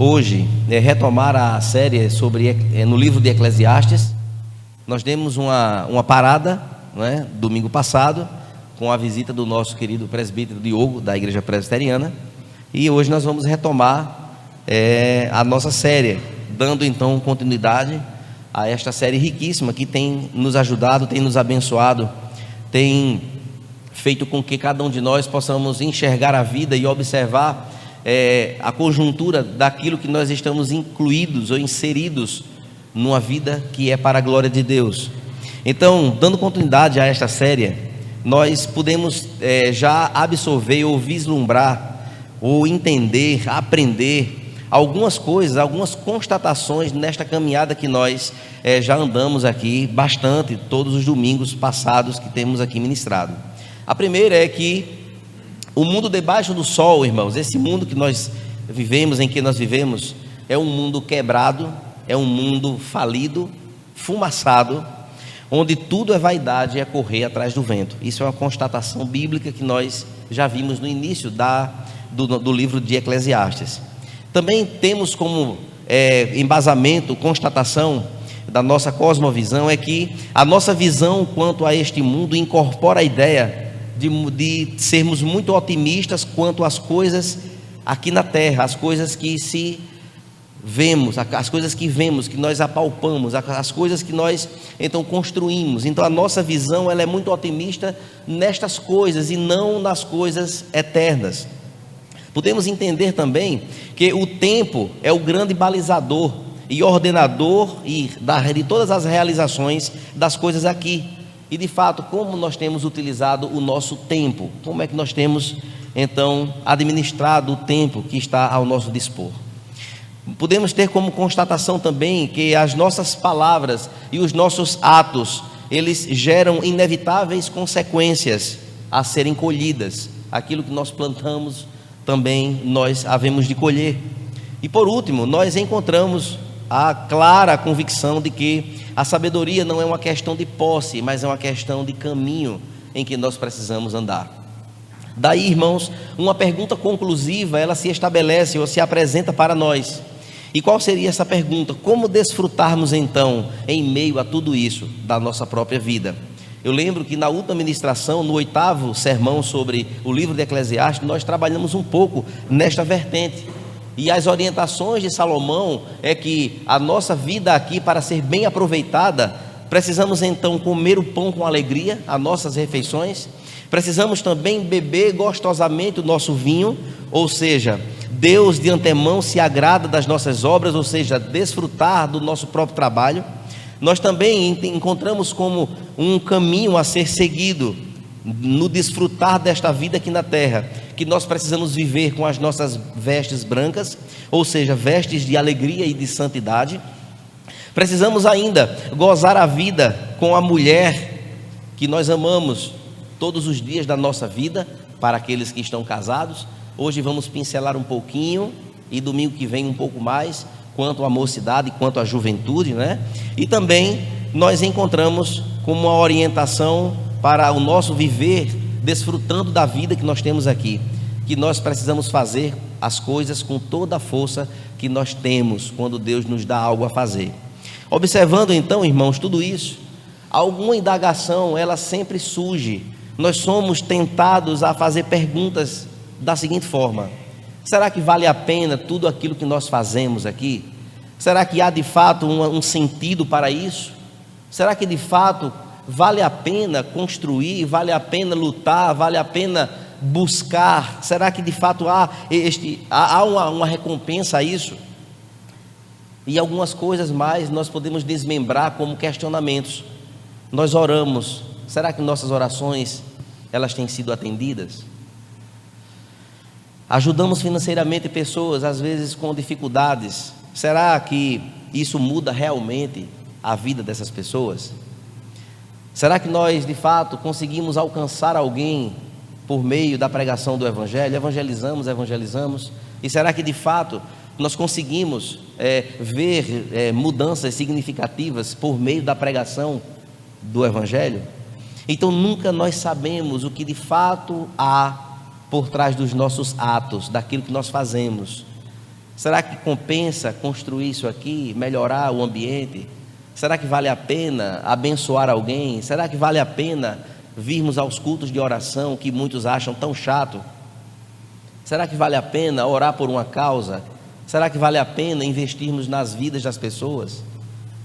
hoje retomar a série sobre no livro de Eclesiastes. Nós demos uma parada, né, domingo passado, com a visita do nosso querido presbítero Diogo, da Igreja Presbiteriana, e hoje nós vamos retomar a nossa série, dando então continuidade a esta série riquíssima que tem nos ajudado, tem nos abençoado, tem feito com que cada um de nós possamos enxergar a vida e observar a conjuntura daquilo que nós estamos incluídos ou inseridos numa vida que é para a glória de Deus. Então, dando continuidade a esta série, nós podemos já absorver ou vislumbrar ou entender, aprender algumas coisas, algumas constatações nesta caminhada que nós já andamos aqui bastante todos os domingos passados que temos aqui ministrado. A primeira é que o mundo debaixo do sol, irmãos, esse mundo que nós vivemos, em que nós vivemos, é um mundo quebrado, é um mundo falido, fumaçado, onde tudo é vaidade e é correr atrás do vento. Isso é uma constatação bíblica que nós já vimos no início do livro de Eclesiastes. Também temos como embasamento, constatação da nossa cosmovisão, é que a nossa visão quanto a este mundo incorpora a ideia de sermos muito otimistas quanto às coisas aqui na terra, as coisas que se vemos, as coisas que vemos, que nós apalpamos, as coisas que nós então construímos. Então a nossa visão ela é muito otimista nestas coisas e não nas coisas eternas. Podemos entender também que o tempo é o grande balizador e ordenador de todas as realizações das coisas aqui. E de fato, como nós temos utilizado o nosso tempo? Como é que nós temos então administrado o tempo que está ao nosso dispor? Podemos ter como constatação também que as nossas palavras e os nossos atos, eles geram inevitáveis consequências a serem colhidas. Aquilo que nós plantamos, também nós havemos de colher. E por último, nós encontramos a clara convicção de que a sabedoria não é uma questão de posse, mas é uma questão de caminho em que nós precisamos andar. Daí, irmãos, uma pergunta conclusiva, ela se estabelece ou se apresenta para nós. E qual seria essa pergunta? Como desfrutarmos então, em meio a tudo isso, da nossa própria vida? Eu lembro que na última ministração, no 8º sermão sobre o livro de Eclesiastes, nós trabalhamos um pouco nesta vertente. E as orientações de Salomão é que a nossa vida aqui, para ser bem aproveitada, precisamos então comer o pão com alegria, as nossas refeições. Precisamos também beber gostosamente o nosso vinho, ou seja, Deus de antemão se agrada das nossas obras, ou seja, desfrutar do nosso próprio trabalho. Nós também encontramos como um caminho a ser seguido no desfrutar desta vida aqui na terra, que nós precisamos viver com as nossas vestes brancas, ou seja, vestes de alegria e de santidade. Precisamos ainda gozar a vida com a mulher que nós amamos todos os dias da nossa vida, para aqueles que estão casados. Hoje vamos pincelar um pouquinho e domingo que vem um pouco mais, quanto à mocidade, quanto à juventude, né? E também nós encontramos como uma orientação para o nosso viver, desfrutando da vida que nós temos aqui, que nós precisamos fazer as coisas com toda a força que nós temos, quando Deus nos dá algo a fazer. Observando então, irmãos, tudo isso, alguma indagação, ela sempre surge. Nós somos tentados a fazer perguntas da seguinte forma: será que vale a pena tudo aquilo que nós fazemos aqui? Será que há de fato um sentido para isso? Será que de fato vale a pena construir, vale a pena lutar, vale a pena buscar? Será que de fato há uma recompensa a isso? E algumas coisas mais nós podemos desmembrar como questionamentos. Nós oramos, será que nossas orações elas têm sido atendidas? Ajudamos financeiramente pessoas, às vezes com dificuldades. Será que isso muda realmente a vida dessas pessoas? Será que nós, de fato, conseguimos alcançar alguém por meio da pregação do Evangelho? Evangelizamos. E será que, de fato, nós conseguimos ver mudanças significativas por meio da pregação do Evangelho? Então, nunca nós sabemos o que, de fato, há por trás dos nossos atos, daquilo que nós fazemos. Será que compensa construir isso aqui, melhorar o ambiente? Será que vale a pena abençoar alguém? Será que vale a pena virmos aos cultos de oração que muitos acham tão chato? Será que vale a pena orar por uma causa? Será que vale a pena investirmos nas vidas das pessoas,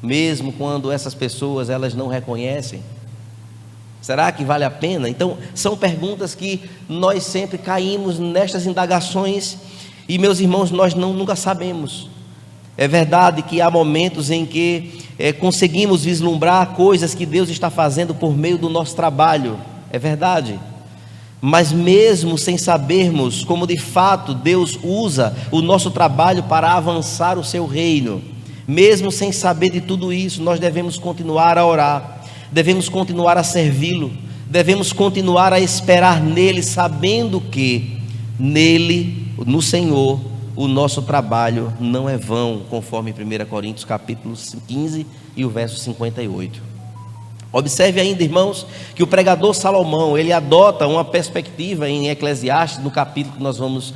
mesmo quando essas pessoas elas não reconhecem? Será que vale a pena? Então, são perguntas que nós sempre caímos nestas indagações e, meus irmãos, nós nunca sabemos. É verdade que há momentos em que conseguimos vislumbrar coisas que Deus está fazendo por meio do nosso trabalho, é verdade. Mas mesmo sem sabermos como de fato Deus usa o nosso trabalho para avançar o seu reino, mesmo sem saber de tudo isso, nós devemos continuar a orar, devemos continuar a servi-lo, devemos continuar a esperar nele, sabendo que nele, no Senhor, o nosso trabalho não é vão, conforme 1 Coríntios capítulo 15 e o verso 58. Observe ainda, irmãos, que o pregador Salomão, ele adota uma perspectiva em Eclesiastes, no capítulo que nós vamos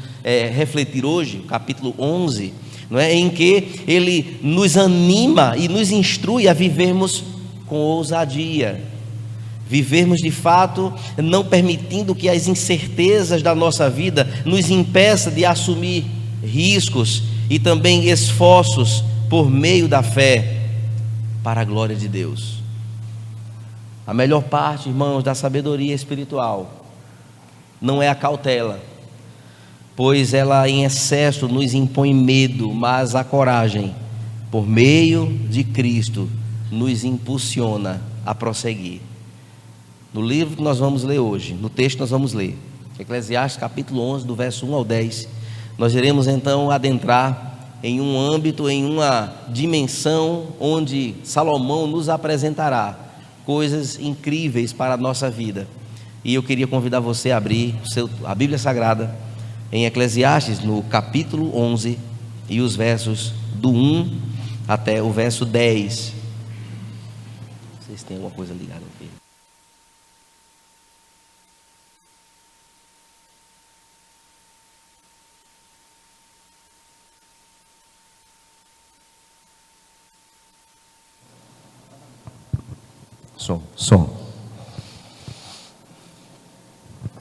refletir hoje, capítulo 11, não é? Em que ele nos anima e nos instrui a vivermos com ousadia, vivermos de fato, não permitindo que as incertezas da nossa vida nos impeçam de assumir riscos e também esforços por meio da fé, para a glória de Deus. A melhor parte, irmãos, da sabedoria espiritual não é a cautela, pois ela em excesso nos impõe medo, mas a coragem, por meio de Cristo, nos impulsiona a prosseguir. No livro que nós vamos ler hoje, no texto que nós vamos ler, Eclesiastes capítulo 11, do verso 1 ao 10, nós iremos então adentrar em um âmbito, em uma dimensão onde Salomão nos apresentará coisas incríveis para a nossa vida. E eu queria convidar você a abrir a Bíblia Sagrada em Eclesiastes, no capítulo 11 e os versos do 1 até o verso 10. Vocês têm alguma coisa ligada aqui? Som.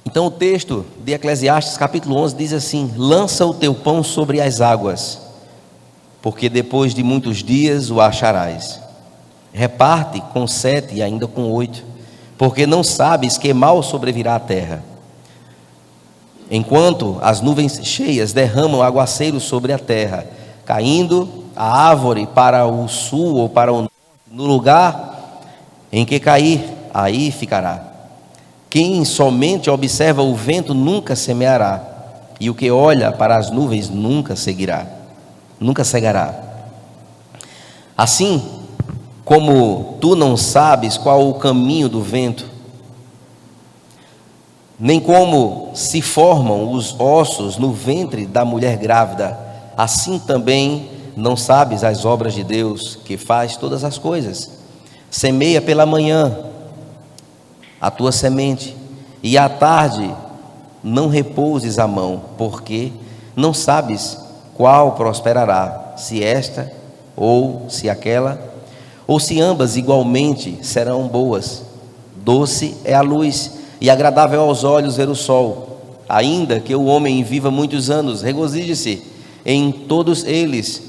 Então o texto de Eclesiastes capítulo 11 diz assim: lança o teu pão sobre as águas, porque depois de muitos dias o acharás. Reparte com 7 e ainda com 8, porque não sabes que mal sobrevirá à terra. Enquanto as nuvens cheias derramam aguaceiro sobre a terra, caindo a árvore para o sul ou para o norte, no lugar em que cair, aí ficará. Quem somente observa o vento nunca semeará, e o que olha para as nuvens nunca cegará. Assim como tu não sabes qual o caminho do vento, nem como se formam os ossos no ventre da mulher grávida, assim também não sabes as obras de Deus, que faz todas as coisas. Semeia pela manhã a tua semente, e à tarde não repouses a mão, porque não sabes qual prosperará, se esta ou se aquela, ou se ambas igualmente serão boas. Doce é a luz e agradável aos olhos ver o sol. Ainda que o homem viva muitos anos, regozije-se em todos eles.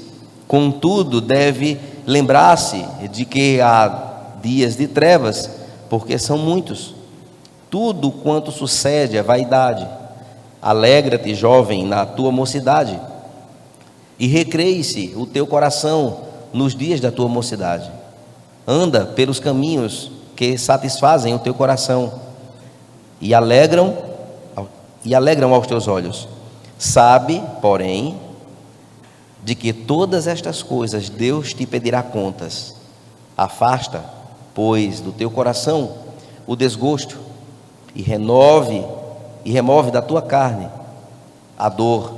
Contudo, deve lembrar-se de que há dias de trevas, porque são muitos. Tudo quanto sucede é vaidade. Alegra-te, jovem, na tua mocidade, e recreie-se o teu coração nos dias da tua mocidade. Anda pelos caminhos que satisfazem o teu coração e alegram aos teus olhos. Sabe, porém, de que todas estas coisas Deus te pedirá contas. Afasta, pois, do teu coração o desgosto, e remove da tua carne a dor,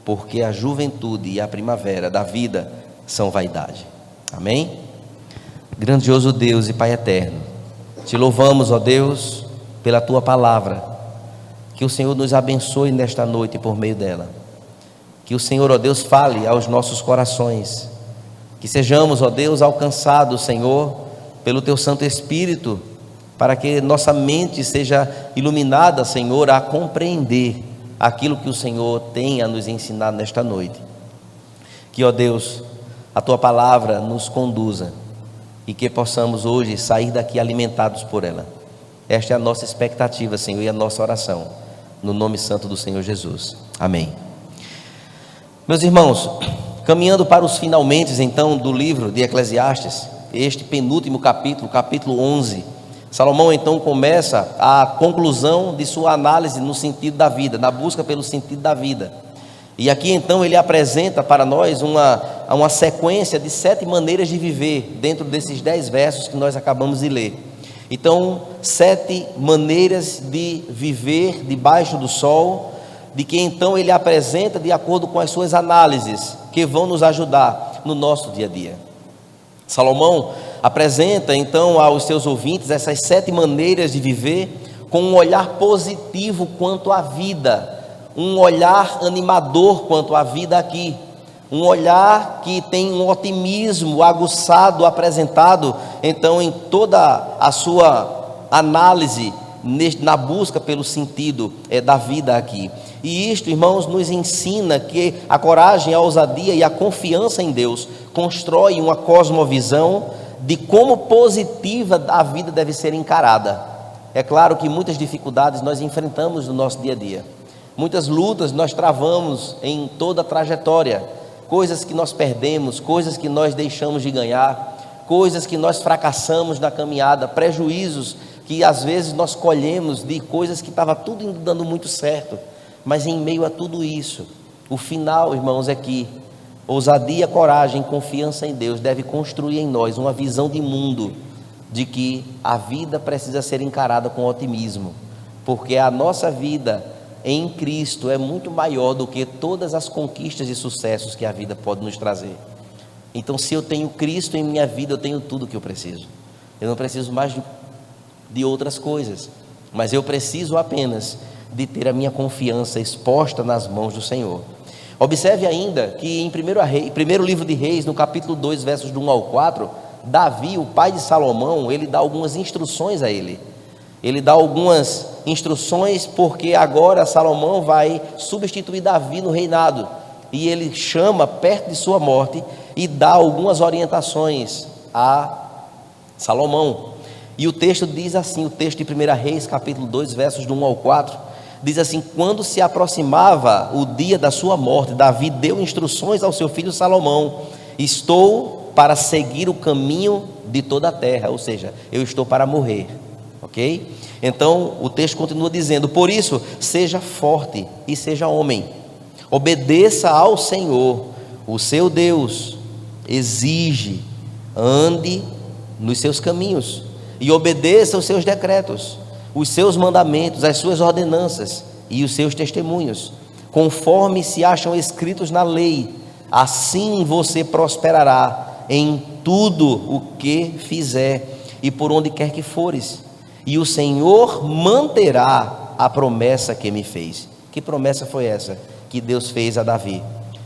porque a juventude e a primavera da vida são vaidade. Amém? Grandioso Deus e Pai eterno, te louvamos, ó Deus, pela tua palavra. Que o Senhor nos abençoe nesta noite por meio dela, Que o Senhor, ó Deus, fale aos nossos corações, que sejamos, ó Deus, alcançados, Senhor, pelo Teu Santo Espírito, para que nossa mente seja iluminada, Senhor, a compreender aquilo que o Senhor tem a nos ensinar nesta noite. Que, ó Deus, a Tua palavra nos conduza e que possamos hoje sair daqui alimentados por ela. Esta é a nossa expectativa, Senhor, e a nossa oração, no nome santo do Senhor Jesus. Amém. Meus irmãos, caminhando para os finalmente, então, do livro de Eclesiastes, este penúltimo capítulo, capítulo 11, Salomão, então, começa a conclusão de sua análise no sentido da vida, na busca pelo sentido da vida. E aqui, então, ele apresenta para nós uma sequência de 7 maneiras de viver, dentro desses 10 versos que nós acabamos de ler. Então, 7 maneiras de viver debaixo do sol, de que então ele apresenta de acordo com as suas análises, que vão nos ajudar no nosso dia a dia. Salomão apresenta então aos seus ouvintes essas 7 maneiras de viver com um olhar positivo quanto à vida, um olhar animador quanto à vida aqui, um olhar que tem um otimismo aguçado, apresentado então em toda a sua análise, na busca pelo sentido da vida aqui. E isto, irmãos, nos ensina que a coragem, a ousadia e a confiança em Deus constrói uma cosmovisão de como positiva a vida deve ser encarada. É claro que muitas dificuldades nós enfrentamos no nosso dia a dia, muitas lutas nós travamos em toda a trajetória, coisas que nós perdemos, coisas que nós deixamos de ganhar, coisas que nós fracassamos na caminhada, prejuízos que às vezes nós colhemos de coisas que estava tudo indo dando muito certo. Mas em meio a tudo isso, o final, irmãos, é que ousadia, coragem, confiança em Deus deve construir em nós uma visão de mundo, de que a vida precisa ser encarada com otimismo, porque a nossa vida em Cristo é muito maior do que todas as conquistas e sucessos que a vida pode nos trazer. Então, se eu tenho Cristo em minha vida, eu tenho tudo o que eu preciso. Eu não preciso mais de outras coisas, mas eu preciso apenas de ter a minha confiança exposta nas mãos do Senhor. Observe ainda que em primeiro livro de Reis, no capítulo 2, versos do 1 ao 4, Davi, o pai de Salomão, ele dá algumas instruções a ele. Ele dá algumas instruções porque agora Salomão vai substituir Davi no reinado. E ele chama perto de sua morte e dá algumas orientações a Salomão. E o texto diz assim, o texto de 1 Reis, capítulo 2, versos do 1 ao 4, diz assim: quando se aproximava o dia da sua morte, Davi deu instruções ao seu filho Salomão: estou para seguir o caminho de toda a terra, ou seja, eu estou para morrer, ok? Então o texto continua dizendo: por isso, seja forte e seja homem, obedeça ao Senhor, o seu Deus, exige, ande nos seus caminhos e obedeça os seus decretos, os seus mandamentos, as suas ordenanças e os seus testemunhos, conforme se acham escritos na lei. Assim você prosperará em tudo o que fizer e por onde quer que fores, e o Senhor manterá a promessa que me fez. Que promessa foi essa que Deus fez a Davi?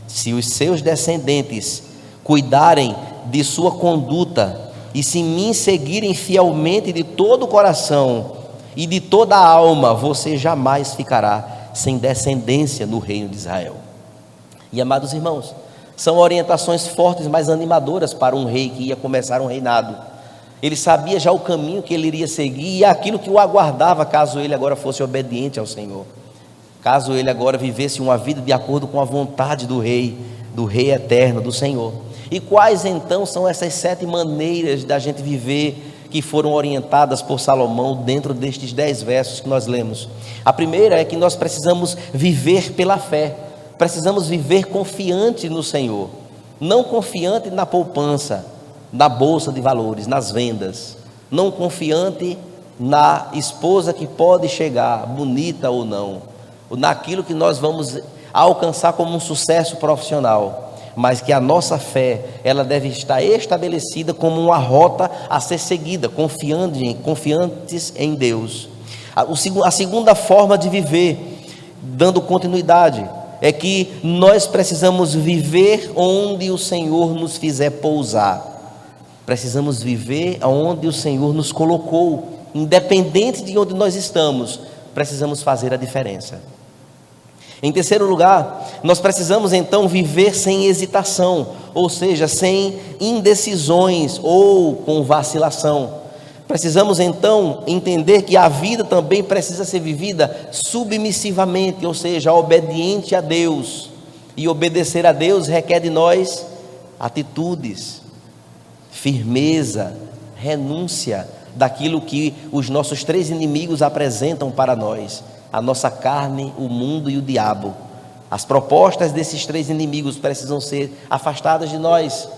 Se os seus descendentes cuidarem de sua conduta e se me seguirem fielmente de todo o coração e de toda a alma, você jamais ficará sem descendência no reino de Israel. E amados irmãos, são orientações fortes, mas animadoras para um rei que ia começar um reinado. Ele sabia já o caminho que ele iria seguir e aquilo que o aguardava caso ele agora fosse obediente ao Senhor, caso ele agora vivesse uma vida de acordo com a vontade do rei eterno, do Senhor. E quais então são essas 7 maneiras da gente viver que foram orientadas por Salomão dentro destes 10 versos que nós lemos? A primeira é que nós precisamos viver pela fé, precisamos viver confiante no Senhor, não confiante na poupança, na bolsa de valores, nas vendas, não confiante na esposa que pode chegar, bonita ou não, naquilo que nós vamos alcançar como um sucesso profissional, mas que a nossa fé, ela deve estar estabelecida como uma rota a ser seguida, confiantes em Deus. A segunda forma de viver, dando continuidade, é que nós precisamos viver onde o Senhor nos fizer pousar. Precisamos viver onde o Senhor nos colocou, independente de onde nós estamos, precisamos fazer a diferença. Em terceiro lugar, nós precisamos então viver sem hesitação, ou seja, sem indecisões ou com vacilação. Precisamos então entender que a vida também precisa ser vivida submissivamente, ou seja, obediente a Deus. E obedecer a Deus requer de nós atitudes, firmeza, renúncia daquilo que os nossos três inimigos apresentam para nós: a nossa carne, o mundo e o diabo. As propostas desses três inimigos precisam ser afastadas de nós,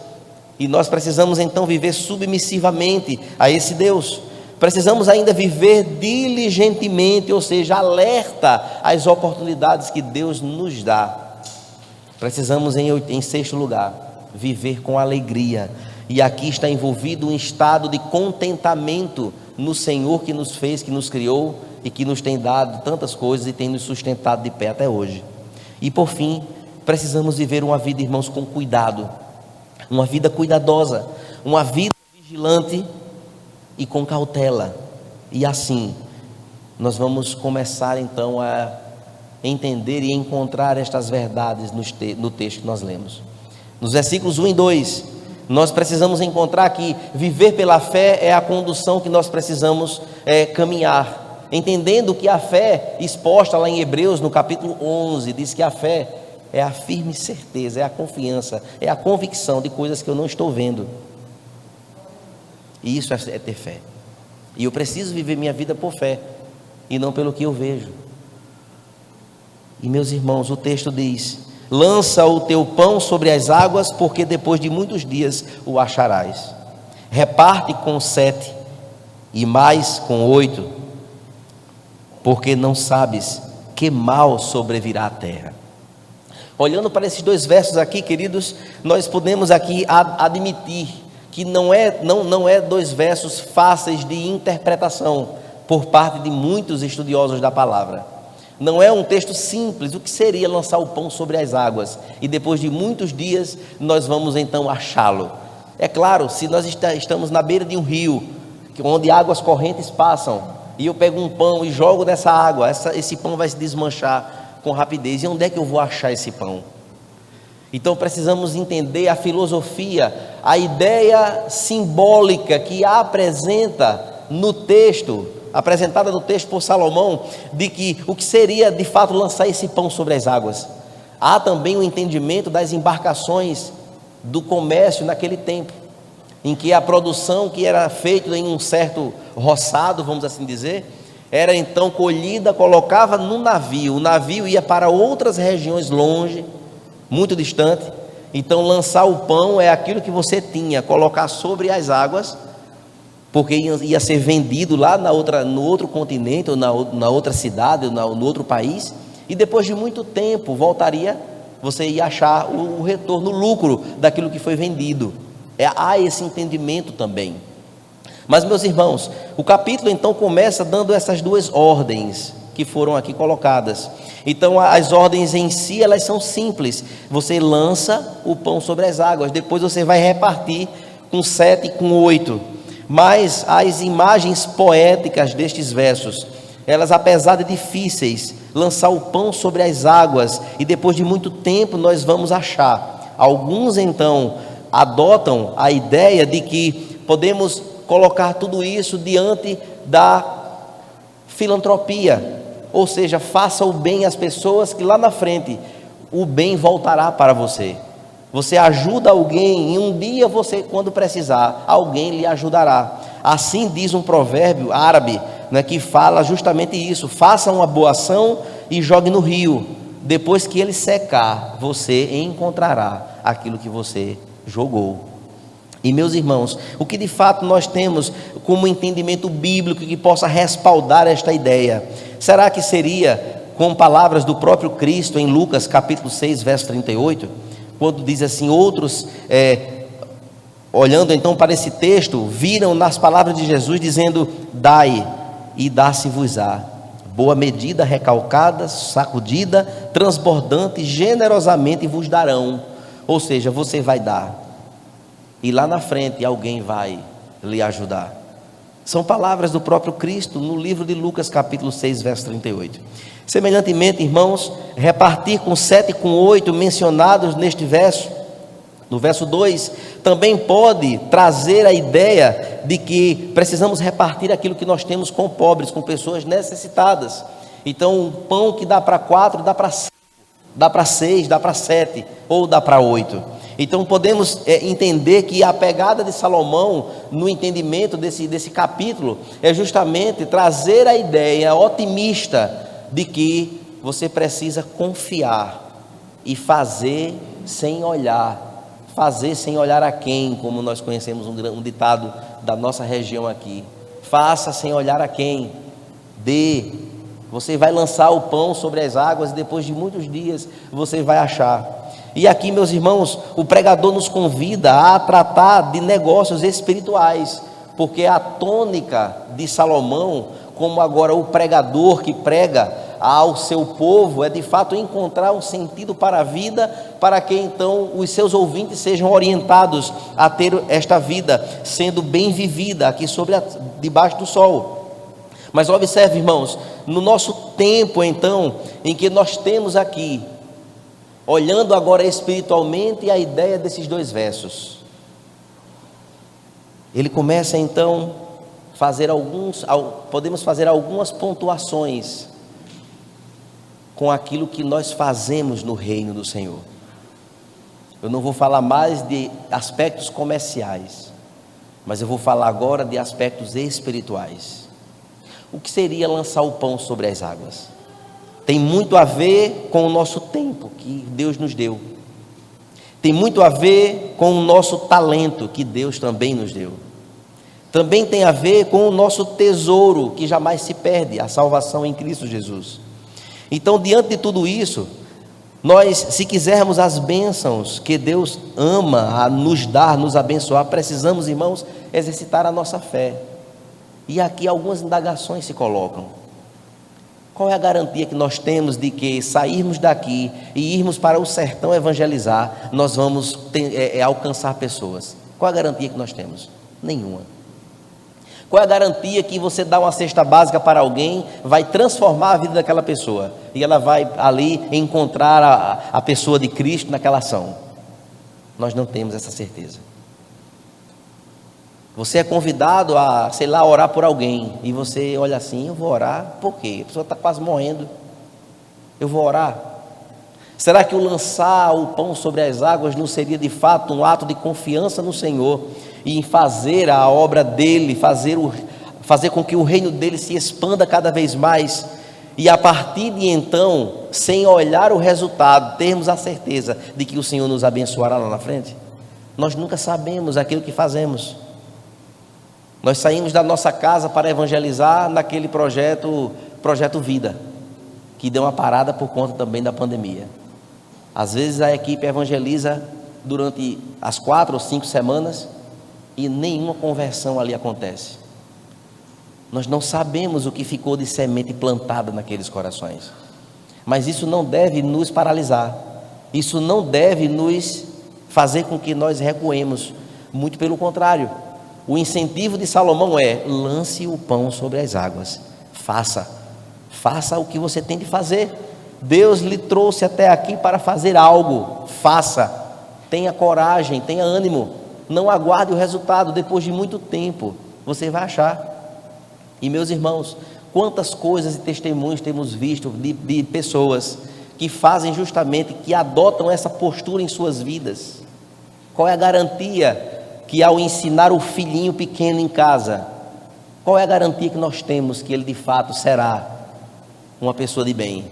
e nós precisamos então viver submissivamente a esse Deus. Precisamos ainda viver diligentemente, ou seja, alerta às oportunidades que Deus nos dá. Precisamos, em sexto lugar, viver com alegria, e aqui está envolvido um estado de contentamento no Senhor que nos fez, que nos criou e que nos tem dado tantas coisas e tem nos sustentado de pé até hoje. E por fim, precisamos viver uma vida, irmãos, com cuidado, uma vida cuidadosa, uma vida vigilante e com cautela. E assim, nós vamos começar então a entender e encontrar estas verdades no texto que nós lemos. Nos versículos 1 e 2, nós precisamos encontrar que viver pela fé é a condução que nós precisamos caminhar, entendendo que a fé exposta lá em Hebreus, no capítulo 11, diz que a fé é a firme certeza, é a confiança, é a convicção de coisas que eu não estou vendo. E isso é ter fé. E eu preciso viver minha vida por fé e não pelo que eu vejo. E meus irmãos, o texto diz: lança o teu pão sobre as águas, porque depois de muitos dias o acharás. Reparte com 7 e mais com 8, porque não sabes que mal sobrevirá à terra. Olhando para esses dois versos aqui, queridos, nós podemos aqui admitir que não é dois versos fáceis de interpretação por parte de muitos estudiosos da palavra. Não é um texto simples. O que seria lançar o pão sobre as águas? E depois de muitos dias nós vamos então achá-lo. É claro, se nós estamos na beira de um rio, onde águas correntes passam, e eu pego um pão e jogo nessa água, esse pão vai se desmanchar com rapidez. E onde é que eu vou achar esse pão? Então precisamos entender a filosofia, a ideia simbólica que apresenta no texto, apresentada no texto por Salomão, de que o que seria de fato lançar esse pão sobre as águas. Há também o entendimento das embarcações do comércio naquele tempo, em que a produção que era feita em um certo roçado, vamos assim dizer, era então colhida, colocava no navio, o navio ia para outras regiões longe, muito distante. Então lançar o pão é aquilo que você tinha, colocar sobre as águas, porque ia ser vendido lá no outro continente, ou na outra cidade, ou no outro país, e depois de muito tempo voltaria, você ia achar o retorno, o lucro daquilo que foi vendido. Há esse entendimento também. Mas meus irmãos, o capítulo então começa dando essas duas ordens que foram aqui colocadas. Então as ordens em si, elas são simples. Você lança o pão sobre as águas, depois você vai repartir com 7 e com 8. Mas as imagens poéticas destes versos, elas, apesar de difíceis, lançar o pão sobre as águas, e depois de muito tempo nós vamos achar. Alguns então adotam a ideia de que podemos colocar tudo isso diante da filantropia, ou seja, faça o bem às pessoas, que lá na frente o bem voltará para você. Você ajuda alguém e um dia você, quando precisar, alguém lhe ajudará. Assim diz um provérbio árabe, né, que fala justamente isso: faça uma boa ação e jogue no rio, depois que ele secar, você encontrará aquilo que você jogou. E meus irmãos, o que de fato nós temos como entendimento bíblico que possa respaldar esta ideia? Será que seria com palavras do próprio Cristo em Lucas capítulo 6, verso 38, quando diz assim: outros, olhando então para esse texto, viram nas palavras de Jesus dizendo: dai e dá-se-vos-á, boa medida, recalcada, sacudida, transbordante, generosamente vos darão. Ou seja, você vai dar, e lá na frente alguém vai lhe ajudar. São palavras do próprio Cristo no livro de Lucas capítulo 6, verso 38. Semelhantemente, irmãos, repartir com 7 e com 8 mencionados neste verso, no verso 2, também pode trazer a ideia de que precisamos repartir aquilo que nós temos com pobres, com pessoas necessitadas. Então, um pão que dá para 4, dá para 5, dá para 6, dá para 7, ou dá para 8. Então podemos entender que a pegada de Salomão no entendimento desse capítulo é justamente trazer a ideia otimista de que você precisa confiar e fazer sem olhar a quem, como nós conhecemos um ditado da nossa região aqui. Faça sem olhar a quem, dê. Você vai lançar o pão sobre as águas e depois de muitos dias você vai achar. E aqui, meus irmãos, o pregador nos convida a tratar de negócios espirituais, porque a tônica de Salomão, como agora o pregador que prega ao seu povo, é de fato encontrar um sentido para a vida, para que então os seus ouvintes sejam orientados a ter esta vida sendo bem vivida aqui debaixo do sol. Mas observe, irmãos, no nosso tempo então, em que nós temos aqui, olhando agora espiritualmente a ideia desses dois versos, ele começa então podemos fazer algumas pontuações com aquilo que nós fazemos no reino do Senhor. Eu não vou falar mais de aspectos comerciais, mas eu vou falar agora de aspectos espirituais. O que seria lançar o pão sobre as águas? Tem muito a ver com o nosso tempo que Deus nos deu. Tem muito a ver com o nosso talento que Deus também nos deu. Também tem a ver com o nosso tesouro que jamais se perde, a salvação em Cristo Jesus. Então, diante de tudo isso, nós, se quisermos as bênçãos que Deus ama a nos dar, nos abençoar, precisamos, irmãos, exercitar a nossa fé. E aqui algumas indagações se colocam. Qual é a garantia que nós temos de que sairmos daqui e irmos para o sertão evangelizar, nós vamos alcançar pessoas? Qual é a garantia que nós temos? Nenhuma. Qual é a garantia que você dá uma cesta básica para alguém, vai transformar a vida daquela pessoa, e ela vai ali encontrar a pessoa de Cristo naquela ação? Nós não temos essa certeza. Você é convidado a, orar por alguém, e você olha assim: eu vou orar, por quê? A pessoa está quase morrendo, eu vou orar. Será que o lançar o pão sobre as águas não seria de fato um ato de confiança no Senhor, e em fazer a obra dele, fazer com que o reino dele se expanda cada vez mais, e a partir de então, sem olhar o resultado, termos a certeza de que o Senhor nos abençoará lá na frente? Nós nunca sabemos aquilo que fazemos. Nós saímos da nossa casa para evangelizar naquele projeto Vida, que deu uma parada por conta também da pandemia. Às vezes a equipe evangeliza durante as 4 ou 5 semanas e nenhuma conversão ali acontece. Nós não sabemos o que ficou de semente plantada naqueles corações. Mas isso não deve nos paralisar. Isso não deve nos fazer com que nós recuemos. Muito pelo contrário. O incentivo de Salomão é: lance o pão sobre as águas. Faça o que você tem de fazer. Deus lhe trouxe até aqui para fazer algo. Faça. Tenha coragem, tenha ânimo. Não aguarde o resultado. Depois de muito tempo, você vai achar. E meus irmãos, quantas coisas e testemunhos temos visto de pessoas que fazem justamente, que adotam essa postura em suas vidas. Qual é a garantia que ao ensinar o filhinho pequeno em casa, qual é a garantia que nós temos que ele de fato será uma pessoa de bem?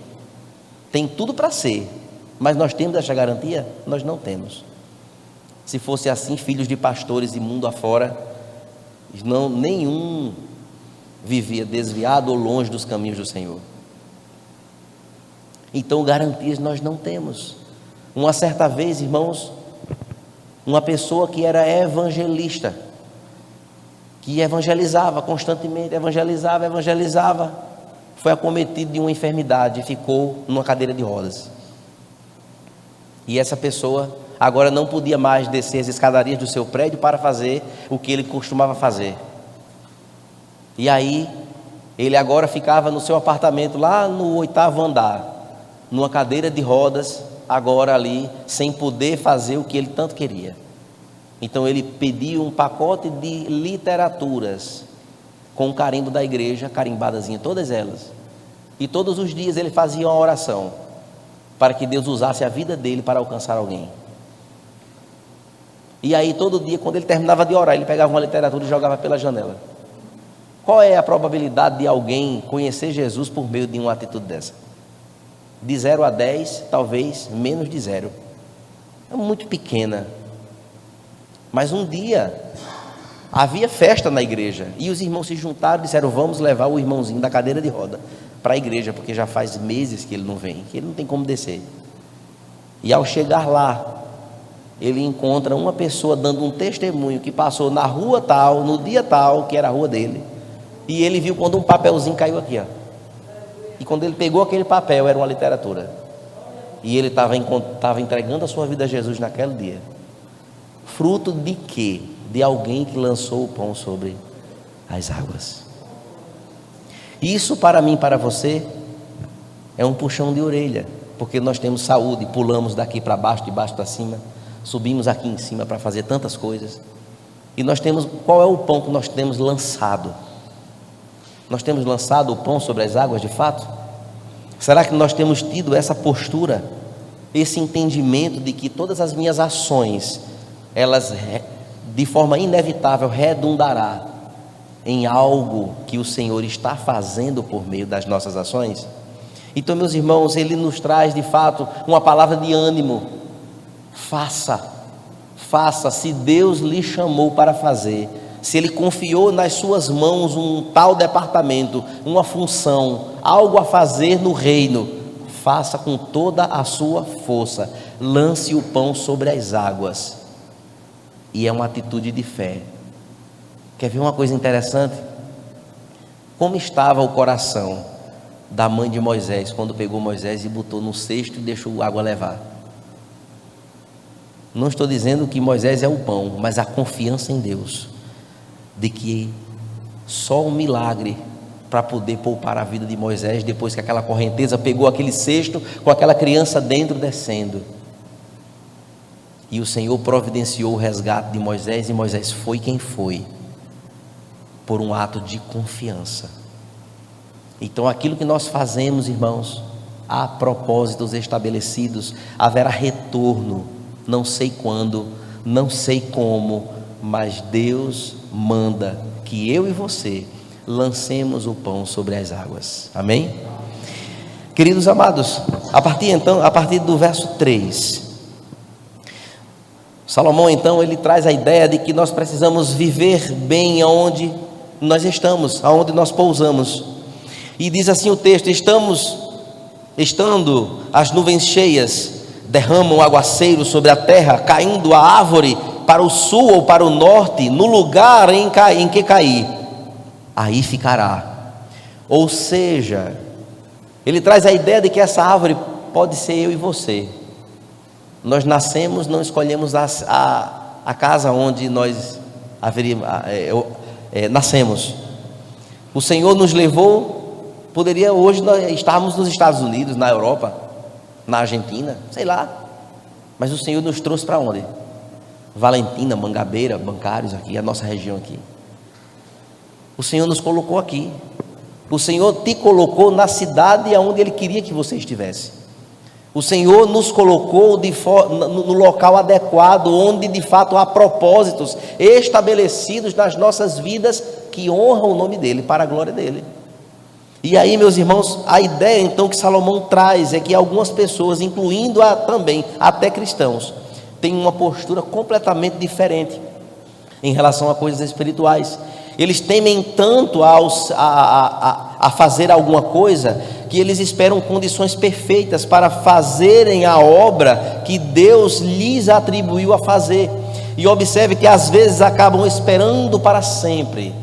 Tem tudo para ser, mas nós temos essa garantia? Nós não temos. Se fosse assim, filhos de pastores e mundo afora, nenhum vivia desviado ou longe dos caminhos do Senhor. Então garantias nós não temos. Uma certa vez, irmãos, uma pessoa que era evangelista, que evangelizava constantemente, evangelizava, foi acometido de uma enfermidade e ficou numa cadeira de rodas. E essa pessoa agora não podia mais descer as escadarias do seu prédio para fazer o que ele costumava fazer. E aí, ele agora ficava no seu apartamento lá no 8º andar, numa cadeira de rodas, agora ali, sem poder fazer o que ele tanto queria. Então ele pediu um pacote de literaturas, com o carimbo da igreja, carimbadazinha, todas elas. E todos os dias ele fazia uma oração, para que Deus usasse a vida dele para alcançar alguém. E aí todo dia, quando ele terminava de orar, ele pegava uma literatura e jogava pela janela. Qual é a probabilidade de alguém conhecer Jesus por meio de uma atitude dessa? De 0 a 10, talvez menos de 0. É muito pequena. Mas um dia havia festa na igreja e os irmãos se juntaram e disseram: vamos levar o irmãozinho da cadeira de roda para a igreja, porque já faz meses que ele não vem, que ele não tem como descer. E ao chegar lá, ele encontra uma pessoa dando um testemunho que passou na rua tal, no dia tal, que era a rua dele. E ele viu quando um papelzinho caiu aqui, ó. E quando ele pegou aquele papel, era uma literatura. E ele estava entregando a sua vida a Jesus naquele dia. Fruto de quê? De alguém que lançou o pão sobre as águas. Isso para mim, para você, é um puxão de orelha, porque nós temos saúde, pulamos daqui para baixo, de baixo para cima, subimos aqui em cima para fazer tantas coisas. E nós temos, qual é o pão que nós temos lançado? Nós temos lançado o pão sobre as águas de fato? Será que nós temos tido essa postura, esse entendimento de que todas as minhas ações, elas de forma inevitável redundará em algo que o Senhor está fazendo por meio das nossas ações? Então, meus irmãos, Ele nos traz de fato uma palavra de ânimo. Faça, se Deus lhe chamou para fazer, se Ele confiou nas suas mãos um tal departamento, uma função, algo a fazer no reino, faça com toda a sua força, lance o pão sobre as águas. E é uma atitude de fé. Quer ver uma coisa interessante? Como estava o coração da mãe de Moisés quando pegou Moisés e botou no cesto e deixou a água levar? Não estou dizendo que Moisés é o pão, mas a confiança em Deus, de que só um milagre para poder poupar a vida de Moisés, depois que aquela correnteza pegou aquele cesto com aquela criança dentro descendo. E o Senhor providenciou o resgate de Moisés, e Moisés foi quem foi, por um ato de confiança. Então aquilo que nós fazemos, irmãos, há propósitos estabelecidos, haverá retorno, não sei quando, não sei como, mas Deus manda que eu e você lancemos o pão sobre as águas. Amém? Queridos amados, a partir do verso 3, Salomão então ele traz a ideia de que nós precisamos viver bem aonde nós estamos, aonde nós pousamos. E diz assim o texto: estando as nuvens cheias, derramam aguaceiro sobre a terra, caindo a árvore para o sul ou para o norte, no lugar em que cair, aí ficará. Ou seja, ele traz a ideia de que essa árvore pode ser eu e você. Nós nascemos, não escolhemos a casa onde nós nascemos. O Senhor nos levou, poderia hoje nós estarmos nos Estados Unidos, na Europa, na Argentina, sei lá, mas o Senhor nos trouxe para onde? Valentina, Mangabeira, Bancários, aqui, a nossa região aqui. O Senhor nos colocou aqui. O Senhor te colocou na cidade onde Ele queria que você estivesse. O Senhor nos colocou no local adequado, onde de fato há propósitos estabelecidos nas nossas vidas que honram o nome dEle, para a glória dEle. E aí, meus irmãos, a ideia então que Salomão traz é que algumas pessoas, incluindo também até cristãos, têm uma postura completamente diferente em relação a coisas espirituais. Eles temem tanto a fazer alguma coisa, que eles esperam condições perfeitas para fazerem a obra que Deus lhes atribuiu a fazer. E observe que às vezes acabam esperando para sempre.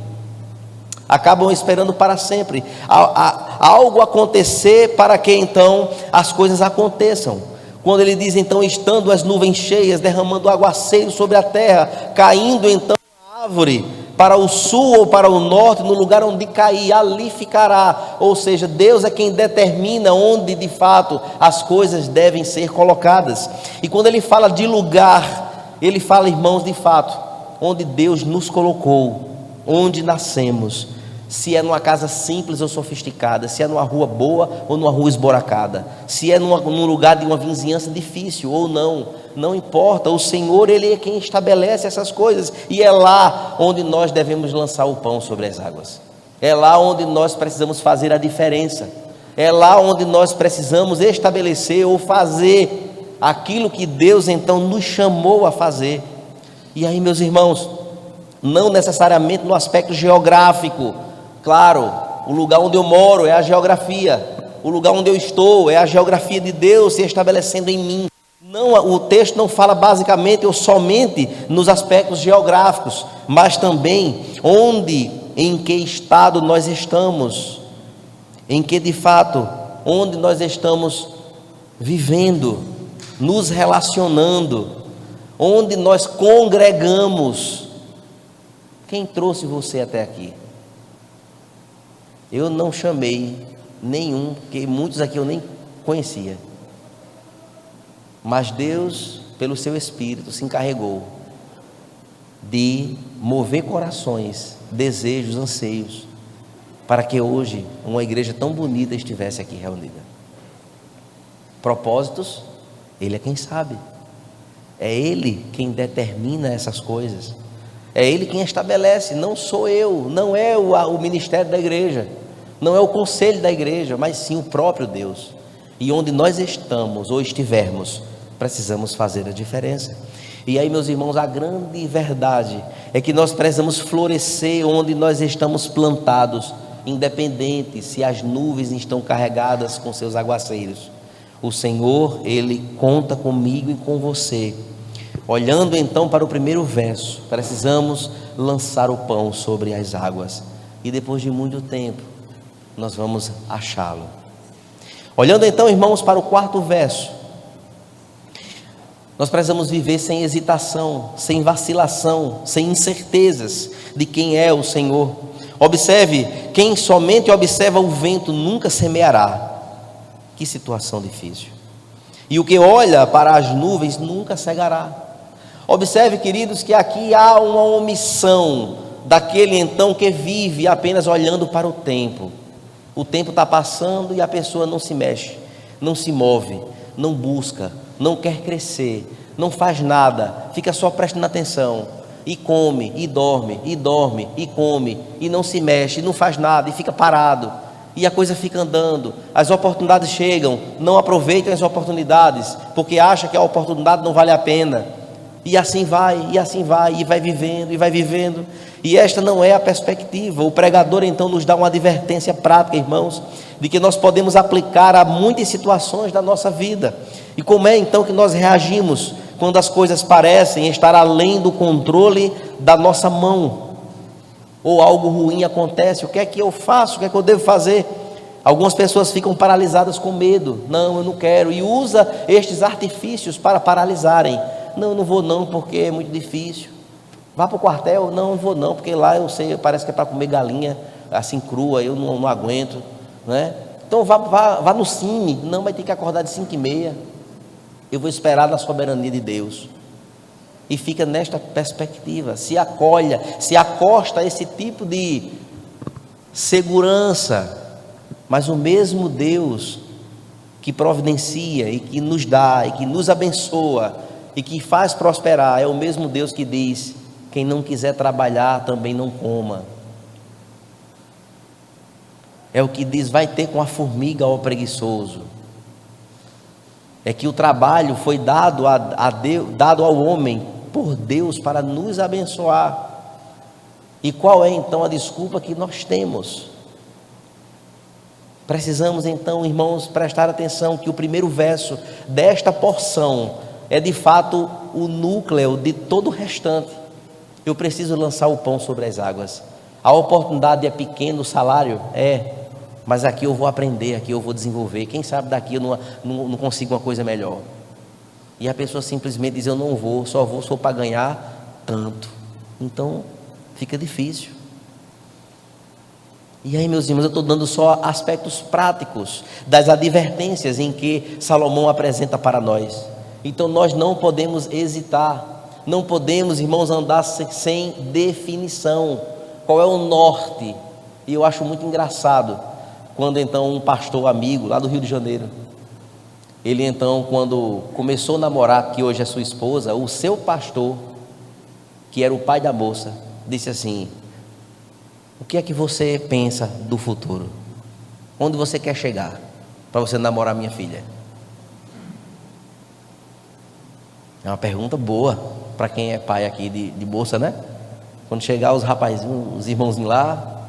acabam esperando para sempre algo acontecer para que então as coisas aconteçam. Quando ele diz então, estando as nuvens cheias, derramando aguaceiro sobre a terra, caindo então a árvore para o sul ou para o norte, no lugar onde cair, ali ficará. Ou seja, Deus é quem determina onde de fato as coisas devem ser colocadas. E quando ele fala de lugar, ele fala, irmãos, de fato, onde Deus nos colocou, onde nascemos. Se é numa casa simples ou sofisticada, se é numa rua boa ou numa rua esburacada, se é num lugar de uma vizinhança difícil ou não, não importa. O Senhor, Ele é quem estabelece essas coisas, e é lá onde nós devemos lançar o pão sobre as águas, é lá onde nós precisamos fazer a diferença, é lá onde nós precisamos estabelecer ou fazer aquilo que Deus então nos chamou a fazer. E aí, meus irmãos, não necessariamente no aspecto geográfico. Claro, o lugar onde eu moro é a geografia, o lugar onde eu estou é a geografia de Deus se estabelecendo em mim. Não, o texto não fala basicamente ou somente nos aspectos geográficos, mas também onde, em que estado nós estamos, em que de fato, onde nós estamos vivendo, nos relacionando, onde nós congregamos. Quem trouxe você até aqui? Eu não chamei nenhum, porque muitos aqui eu nem conhecia. Mas Deus, pelo seu Espírito, se encarregou de mover corações, desejos, anseios, para que hoje uma igreja tão bonita estivesse aqui reunida. Propósitos, Ele é quem sabe. É Ele quem determina essas coisas. É Ele quem estabelece, não sou eu, não é o ministério da igreja, não é o conselho da igreja, mas sim o próprio Deus. E onde nós estamos ou estivermos, precisamos fazer a diferença. E aí, meus irmãos, a grande verdade é que nós precisamos florescer onde nós estamos plantados, independente se as nuvens estão carregadas com seus aguaceiros. O Senhor, Ele conta comigo e com você. Olhando então para o primeiro verso, precisamos lançar o pão sobre as águas, e depois de muito tempo nós vamos achá-lo. Olhando então, irmãos, para o quarto verso, nós precisamos viver sem hesitação, sem vacilação, sem incertezas de quem é o Senhor. Observe, quem somente observa o vento nunca semeará. Que situação difícil. E o que olha para as nuvens nunca cegará. Observe, queridos, que aqui há uma omissão daquele então que vive apenas olhando para o tempo. O tempo está passando e a pessoa não se mexe, não se move, não busca, não quer crescer, não faz nada, fica só prestando atenção, e come, e dorme, e come, e não se mexe, não faz nada, e fica parado, e a coisa fica andando. As oportunidades chegam, não aproveitam as oportunidades, porque acha que a oportunidade não vale a pena, e assim vai, e vai vivendo, e esta não é a perspectiva. O pregador então nos dá uma advertência prática, irmãos, de que nós podemos aplicar a muitas situações da nossa vida. E como é então que nós reagimos quando as coisas parecem estar além do controle da nossa mão, ou algo ruim acontece? O que é que eu faço? O que é que eu devo fazer? Algumas pessoas ficam paralisadas com medo. Não, eu não quero, e usa estes artifícios para paralisarem. Não, eu não vou não, porque é muito difícil. Vá para o quartel. Não, eu vou não, porque lá eu sei, parece que é para comer galinha assim crua, eu não aguento, né? Então vá no cine. Não, vai ter que acordar de 5h30. Eu vou esperar na soberania de Deus. E fica nesta perspectiva, se acolha, se acosta a esse tipo de segurança. Mas o mesmo Deus que providencia e que nos dá e que nos abençoa e que faz prosperar, é o mesmo Deus que diz: quem não quiser trabalhar também não coma. É o que diz: vai ter com a formiga ao preguiçoso. É que o trabalho foi dado dado ao homem por Deus para nos abençoar. E qual é então a desculpa que nós temos? Precisamos então, irmãos, prestar atenção que o primeiro verso desta porção é de fato o núcleo de todo o restante. Eu preciso lançar o pão sobre as águas. A oportunidade é pequena, o salário mas aqui eu vou aprender, aqui eu vou desenvolver. Quem sabe daqui eu não consigo uma coisa melhor. E a pessoa simplesmente diz: eu não vou, só vou se for para ganhar tanto. Então fica difícil. E aí, meus irmãos, eu estou dando só aspectos práticos das advertências em que Salomão apresenta para nós. Então nós não podemos hesitar, não podemos, irmãos, andar sem definição. Qual é o norte? E eu acho muito engraçado quando então um pastor amigo lá do Rio de Janeiro, ele então, quando começou a namorar, que hoje é sua esposa, o seu pastor, que era o pai da moça, disse assim: o que é que você pensa do futuro? Onde você quer chegar para você namorar minha filha? É uma pergunta boa para quem é pai aqui de moça, né? Quando chegar os rapazinhos, os irmãozinhos lá,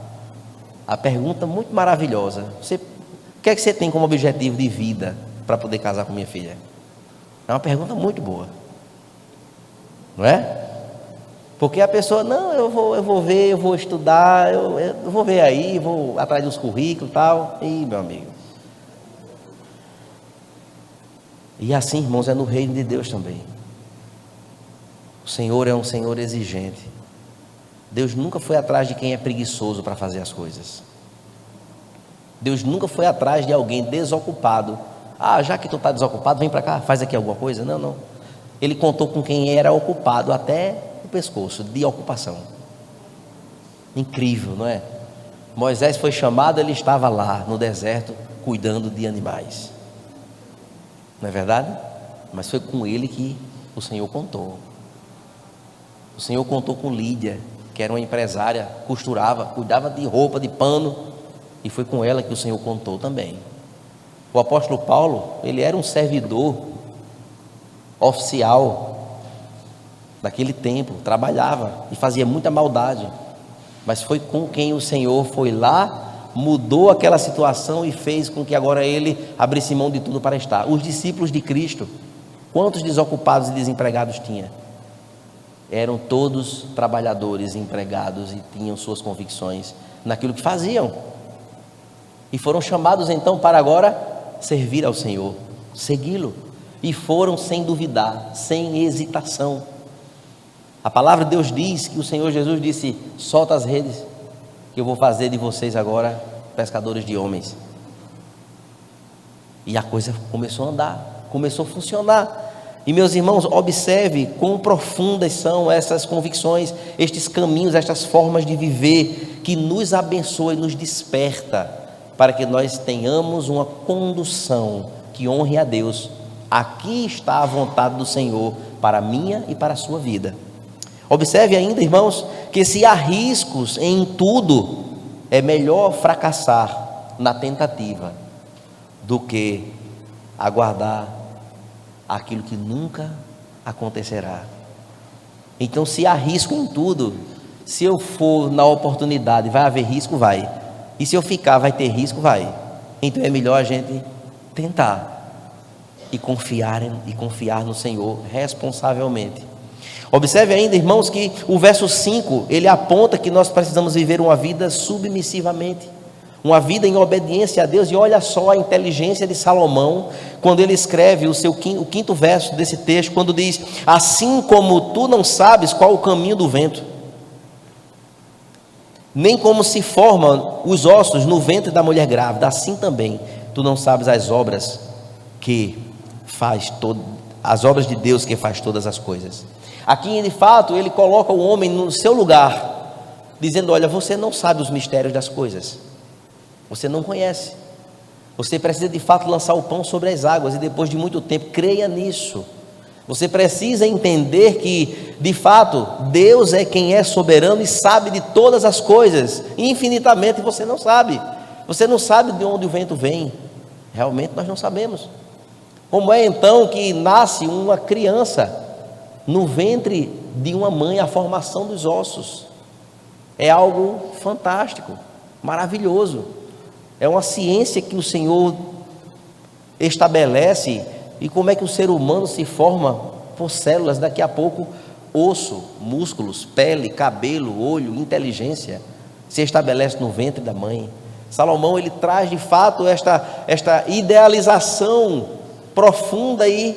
a pergunta muito maravilhosa: o que é que você tem como objetivo de vida para poder casar com minha filha? É uma pergunta muito boa, não é? Porque a pessoa: não, eu vou ver, eu vou estudar, eu vou ver aí, vou atrás dos currículos e tal. Ih, meu amigo. E assim, irmãos, é no reino de Deus também. O Senhor é um Senhor exigente. Deus nunca foi atrás de quem é preguiçoso para fazer as coisas. Deus nunca foi atrás de alguém desocupado. Já que tu está desocupado, vem para cá, faz aqui alguma coisa. Não, não. Ele contou com quem era ocupado até o pescoço, de ocupação. Incrível, não é? Moisés foi chamado, ele estava lá no deserto, cuidando de animais. Não é verdade? Mas foi com ele que o Senhor contou. O Senhor contou com Lídia, que era uma empresária, costurava, cuidava de roupa, de pano, e foi com ela que o Senhor contou também. O apóstolo Paulo, ele era um servidor oficial daquele tempo, trabalhava e fazia muita maldade, mas foi com quem o Senhor foi lá, mudou aquela situação e fez com que agora ele abrisse mão de tudo para estar. Os discípulos de Cristo, quantos desocupados e desempregados tinha? Eram todos trabalhadores, empregados, e tinham suas convicções naquilo que faziam, e foram chamados então para agora servir ao Senhor, segui-lo, e foram sem duvidar, sem hesitação. A palavra de Deus diz que o Senhor Jesus disse: solta as redes, que eu vou fazer de vocês agora pescadores de homens. E a coisa começou a andar, começou a funcionar. E meus irmãos, observe quão profundas são essas convicções, estes caminhos, estas formas de viver, que nos abençoa e nos desperta, para que nós tenhamos uma condução que honre a Deus. Aqui está a vontade do Senhor para a minha e para a sua vida. Observe ainda, irmãos, que se há riscos em tudo, é melhor fracassar na tentativa do que aguardar aquilo que nunca acontecerá. Então, se há risco em tudo, se eu for na oportunidade, vai haver risco? Vai. E se eu ficar, vai ter risco? Vai. Então é melhor a gente tentar e confiar no Senhor responsavelmente. Observe ainda, irmãos, que o verso 5, ele aponta que nós precisamos viver uma vida submissivamente, uma vida em obediência a Deus. E olha só a inteligência de Salomão, quando ele escreve o quinto verso desse texto, quando diz: assim como tu não sabes qual o caminho do vento, nem como se formam os ossos no ventre da mulher grávida, assim também tu não sabes as obras as obras de Deus que faz todas as coisas. Aqui, de fato, ele coloca o homem no seu lugar, dizendo: olha, você não sabe os mistérios das coisas, você não conhece, você precisa de fato lançar o pão sobre as águas, e depois de muito tempo, creia nisso. Você precisa entender que, de fato, Deus é quem é soberano e sabe de todas as coisas, infinitamente. Você não sabe de onde o vento vem, realmente nós não sabemos. Como é então que nasce uma criança no ventre de uma mãe, a formação dos ossos? É algo fantástico, maravilhoso. É uma ciência que o Senhor estabelece. E como é que o ser humano se forma por células, daqui a pouco osso, músculos, pele, cabelo, olho, inteligência. se estabelece no ventre da mãe. Salomão, ele traz de fato esta idealização profunda e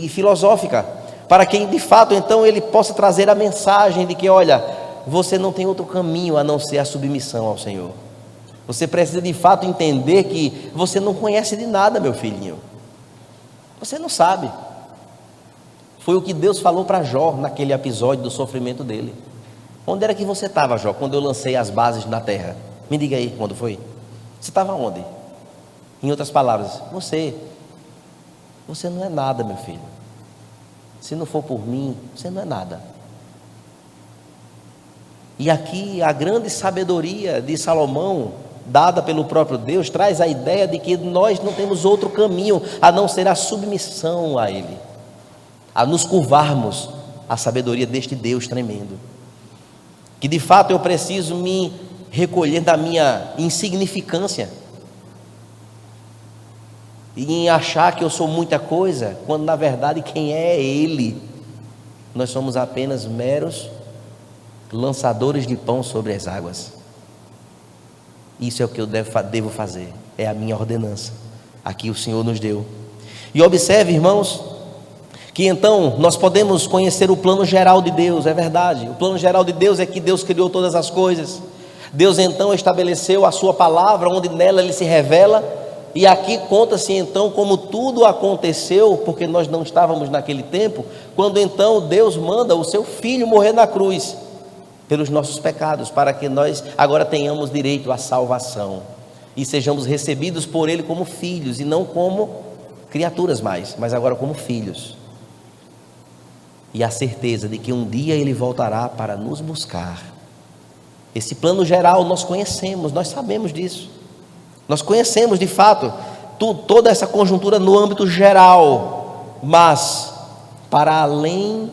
filosófica, para que de fato então ele possa trazer a mensagem de que, olha, você não tem outro caminho a não ser a submissão ao Senhor. Você precisa de fato entender que você não conhece de nada, meu filhinho. Você não sabe. Foi o que Deus falou para Jó naquele episódio do sofrimento dele. Onde era que você estava, Jó, quando eu lancei as bases na terra? Me diga aí, quando foi? Você estava onde? Em outras palavras, você não é nada, meu filho. Se não for por mim, você não é nada. E aqui a grande sabedoria de Salomão, dada pelo próprio Deus, traz a ideia de que nós não temos outro caminho a não ser a submissão a Ele, a nos curvarmos à sabedoria deste Deus tremendo. Que de fato eu preciso me recolher da minha insignificância e em achar que eu sou muita coisa, quando na verdade quem é Ele. Nós somos apenas meros lançadores de pão sobre as águas. Isso é o que eu devo fazer, é a minha ordenança, aqui o Senhor nos deu. E observe, irmãos, que então nós podemos conhecer o plano geral de Deus. É verdade, o plano geral de Deus é que Deus criou todas as coisas. Deus então estabeleceu a sua palavra, onde nela Ele se revela, e aqui conta-se então como tudo aconteceu, porque nós não estávamos naquele tempo, quando então Deus manda o seu Filho morrer na cruz, pelos nossos pecados, para que nós agora tenhamos direito à salvação, e sejamos recebidos por Ele como filhos, e não como criaturas mais, mas agora como filhos, e a certeza de que um dia Ele voltará para nos buscar. Esse plano geral nós conhecemos, nós sabemos disso. Nós conhecemos de fato toda essa conjuntura no âmbito geral, mas para além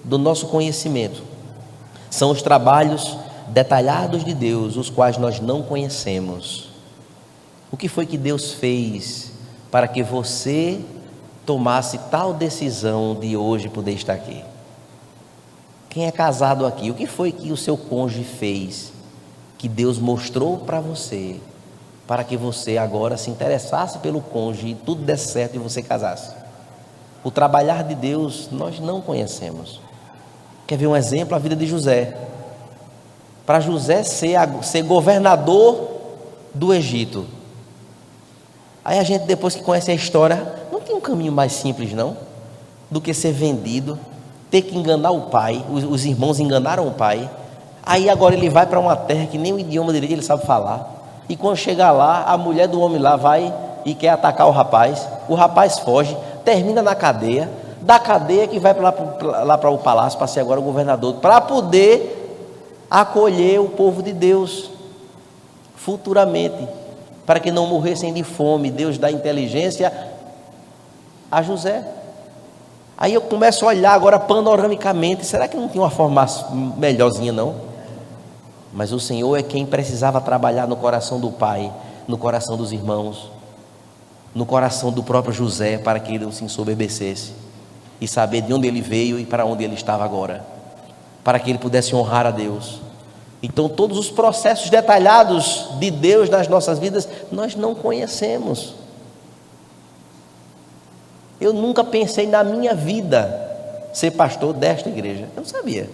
do nosso conhecimento, são os trabalhos detalhados de Deus, os quais nós não conhecemos. O que foi que Deus fez para que você tomasse tal decisão de hoje poder estar aqui? Quem é casado aqui, o que foi que o seu cônjuge fez, que Deus mostrou para você, para que você agora se interessasse pelo cônjuge e tudo desse certo e você casasse? O trabalhar de Deus nós não conhecemos. Quer ver um exemplo? A vida de José. Para José ser governador do Egito. Aí a gente, depois que conhece a história, não tem um caminho mais simples não, do que ser vendido, ter que enganar o pai. Os irmãos enganaram o pai. Aí agora ele vai para uma terra que nem o idioma dele ele sabe falar, e quando chegar lá, a mulher do homem lá vai e quer atacar o rapaz foge, termina na cadeia, da cadeia que vai lá para o palácio, para ser agora o governador, para poder acolher o povo de Deus futuramente, para que não morressem de fome. Deus dá inteligência a José. Aí eu começo a olhar agora panoramicamente, será que não tem uma forma melhorzinha não? Mas o Senhor é quem precisava trabalhar no coração do pai, no coração dos irmãos, no coração do próprio José, para que ele não se ensoberbecesse e saber de onde ele veio e para onde ele estava agora, para que ele pudesse honrar a Deus. Então todos os processos detalhados de Deus nas nossas vidas nós não conhecemos. Eu nunca pensei na minha vida ser pastor desta igreja, eu não sabia.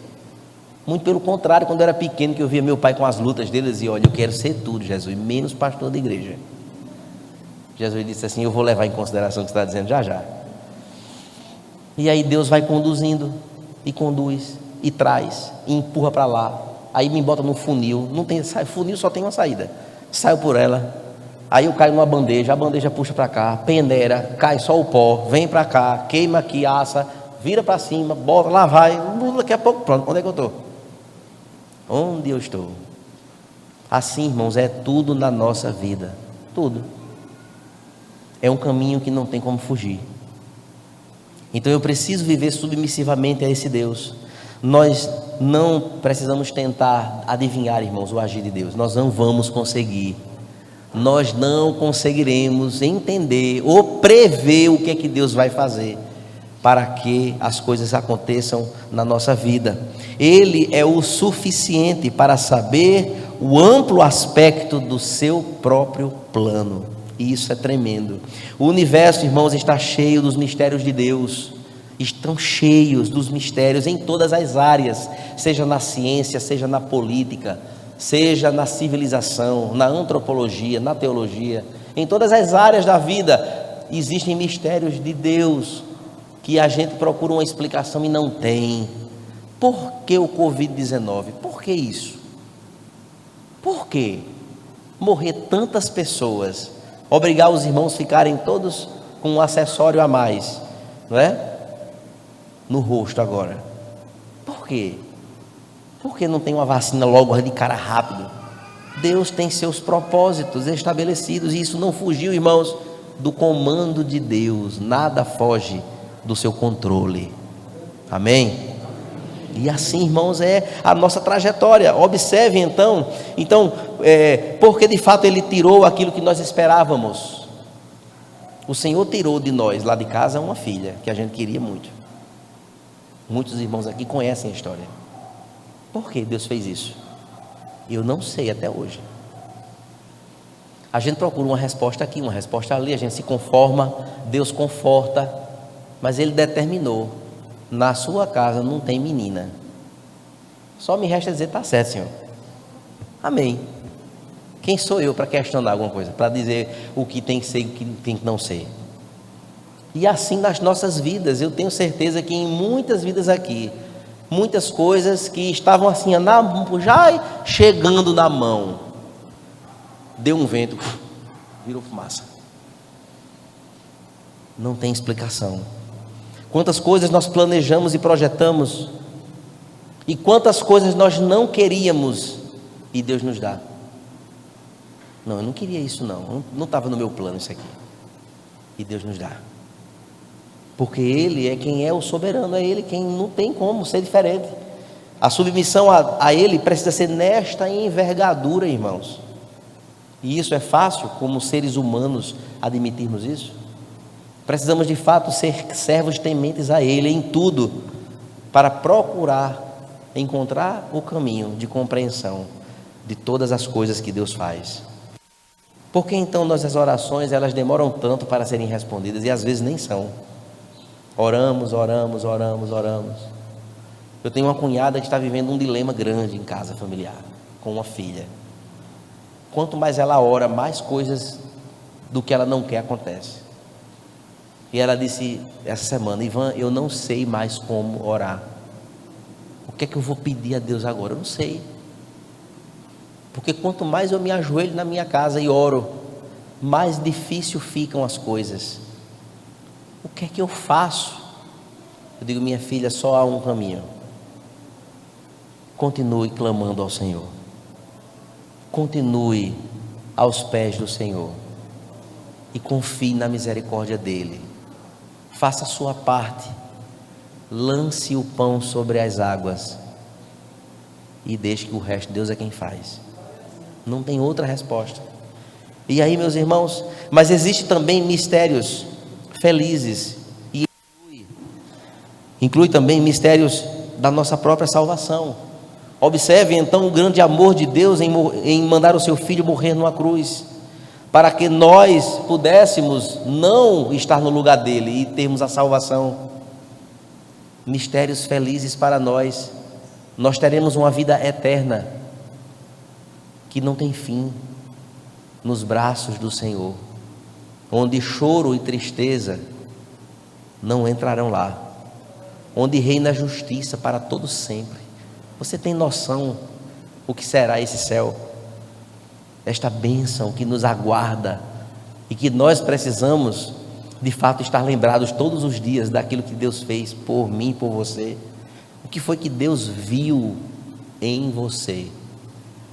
Muito pelo contrário, quando eu era pequeno, que eu via meu pai com as lutas dele, eu dizia, olha, eu quero ser tudo, Jesus, menos pastor da igreja. Jesus disse assim, eu vou levar em consideração o que você está dizendo já já. E aí Deus vai conduzindo, e conduz, e traz, e empurra para lá. Aí me bota num funil, não tem, funil só tem uma saída, saio por ela. Aí eu caio numa bandeja, a bandeja puxa para cá, peneira, cai só o pó, vem para cá, queima aqui, assa, vira para cima, bota, lá vai, daqui a pouco pronto, onde é que eu estou? Onde eu estou? Assim, irmãos, é tudo na nossa vida, tudo. É um caminho que não tem como fugir. Então eu preciso viver submissivamente a esse Deus. Nós não precisamos tentar adivinhar, irmãos, o agir de Deus, nós não vamos conseguir. Nós não conseguiremos entender ou prever o que é que Deus vai fazer para que as coisas aconteçam na nossa vida. Ele é o suficiente para saber o amplo aspecto do seu próprio plano. E isso é tremendo. O universo, irmãos, está cheio dos mistérios de Deus. Estão cheios dos mistérios em todas as áreas, seja na ciência, seja na política, seja na civilização, na antropologia, na teologia. Em todas as áreas da vida existem mistérios de Deus que a gente procura uma explicação e não tem. Por que o Covid-19? Por que isso? Por que morrer tantas pessoas? Obrigar os irmãos a ficarem todos com um acessório a mais, não é? No rosto agora. Por quê? Por que não tem uma vacina logo de cara rápido? Deus tem seus propósitos estabelecidos e isso não fugiu, irmãos, do comando de Deus. Nada foge do seu controle. Amém? E assim, irmãos, é a nossa trajetória. Observe então, porque de fato Ele tirou aquilo que nós esperávamos. O Senhor tirou de nós lá de casa uma filha que a gente queria muito. Muitos irmãos aqui conhecem a história. Por que Deus fez isso? Eu não sei até hoje. A gente procura uma resposta aqui, uma resposta ali, a gente se conforma, Deus conforta, mas Ele determinou: na sua casa não tem menina. Só me resta dizer: está certo, Senhor. Amém. Quem sou eu para questionar alguma coisa, para dizer o que tem que ser e o que tem que não ser? E assim nas nossas vidas, eu tenho certeza que em muitas vidas aqui, muitas coisas que estavam assim, já chegando na mão, deu um vento, virou fumaça. Não tem explicação. Quantas coisas nós planejamos e projetamos, e quantas coisas nós não queríamos, e Deus nos dá. Não, eu não queria isso não estava no meu plano isso aqui, e Deus nos dá. Porque Ele é quem é o soberano, é Ele quem não tem como ser diferente. A submissão a Ele precisa ser nesta envergadura, irmãos. E isso é fácil, como seres humanos, admitirmos isso? Precisamos de fato ser servos tementes a Ele em tudo, para procurar encontrar o caminho de compreensão de todas as coisas que Deus faz. Por que então nossas orações elas demoram tanto para serem respondidas e às vezes nem são? Oramos. Eu tenho uma cunhada que está vivendo um dilema grande em casa familiar, com uma filha. Quanto mais ela ora, mais coisas do que ela não quer acontece. E ela disse essa semana: Ivan, eu não sei mais como orar. O que é que eu vou pedir a Deus agora? Eu não sei. Porque quanto mais eu me ajoelho na minha casa e oro, mais difícil ficam as coisas. O que é que eu faço? Eu digo: minha filha, só há um caminho. Continue clamando ao Senhor. Continue aos pés do Senhor. E confie na misericórdia dEle. Faça a sua parte. Lance o pão sobre as águas. E deixe que o resto, Deus é quem faz. Não tem outra resposta. E aí, meus irmãos, mas existe também mistérios felizes, e inclui também mistérios da nossa própria salvação. Observe então o grande amor de Deus em mandar o seu Filho morrer numa cruz, para que nós pudéssemos não estar no lugar dele e termos a salvação. Mistérios felizes para nós. Nós teremos uma vida eterna que não tem fim, nos braços do Senhor, onde choro e tristeza não entrarão lá, onde reina a justiça para todo sempre. Você tem noção o que será esse céu? Esta bênção que nos aguarda e que nós precisamos de fato estar lembrados todos os dias daquilo que Deus fez por mim, por você. O que foi que Deus viu em você?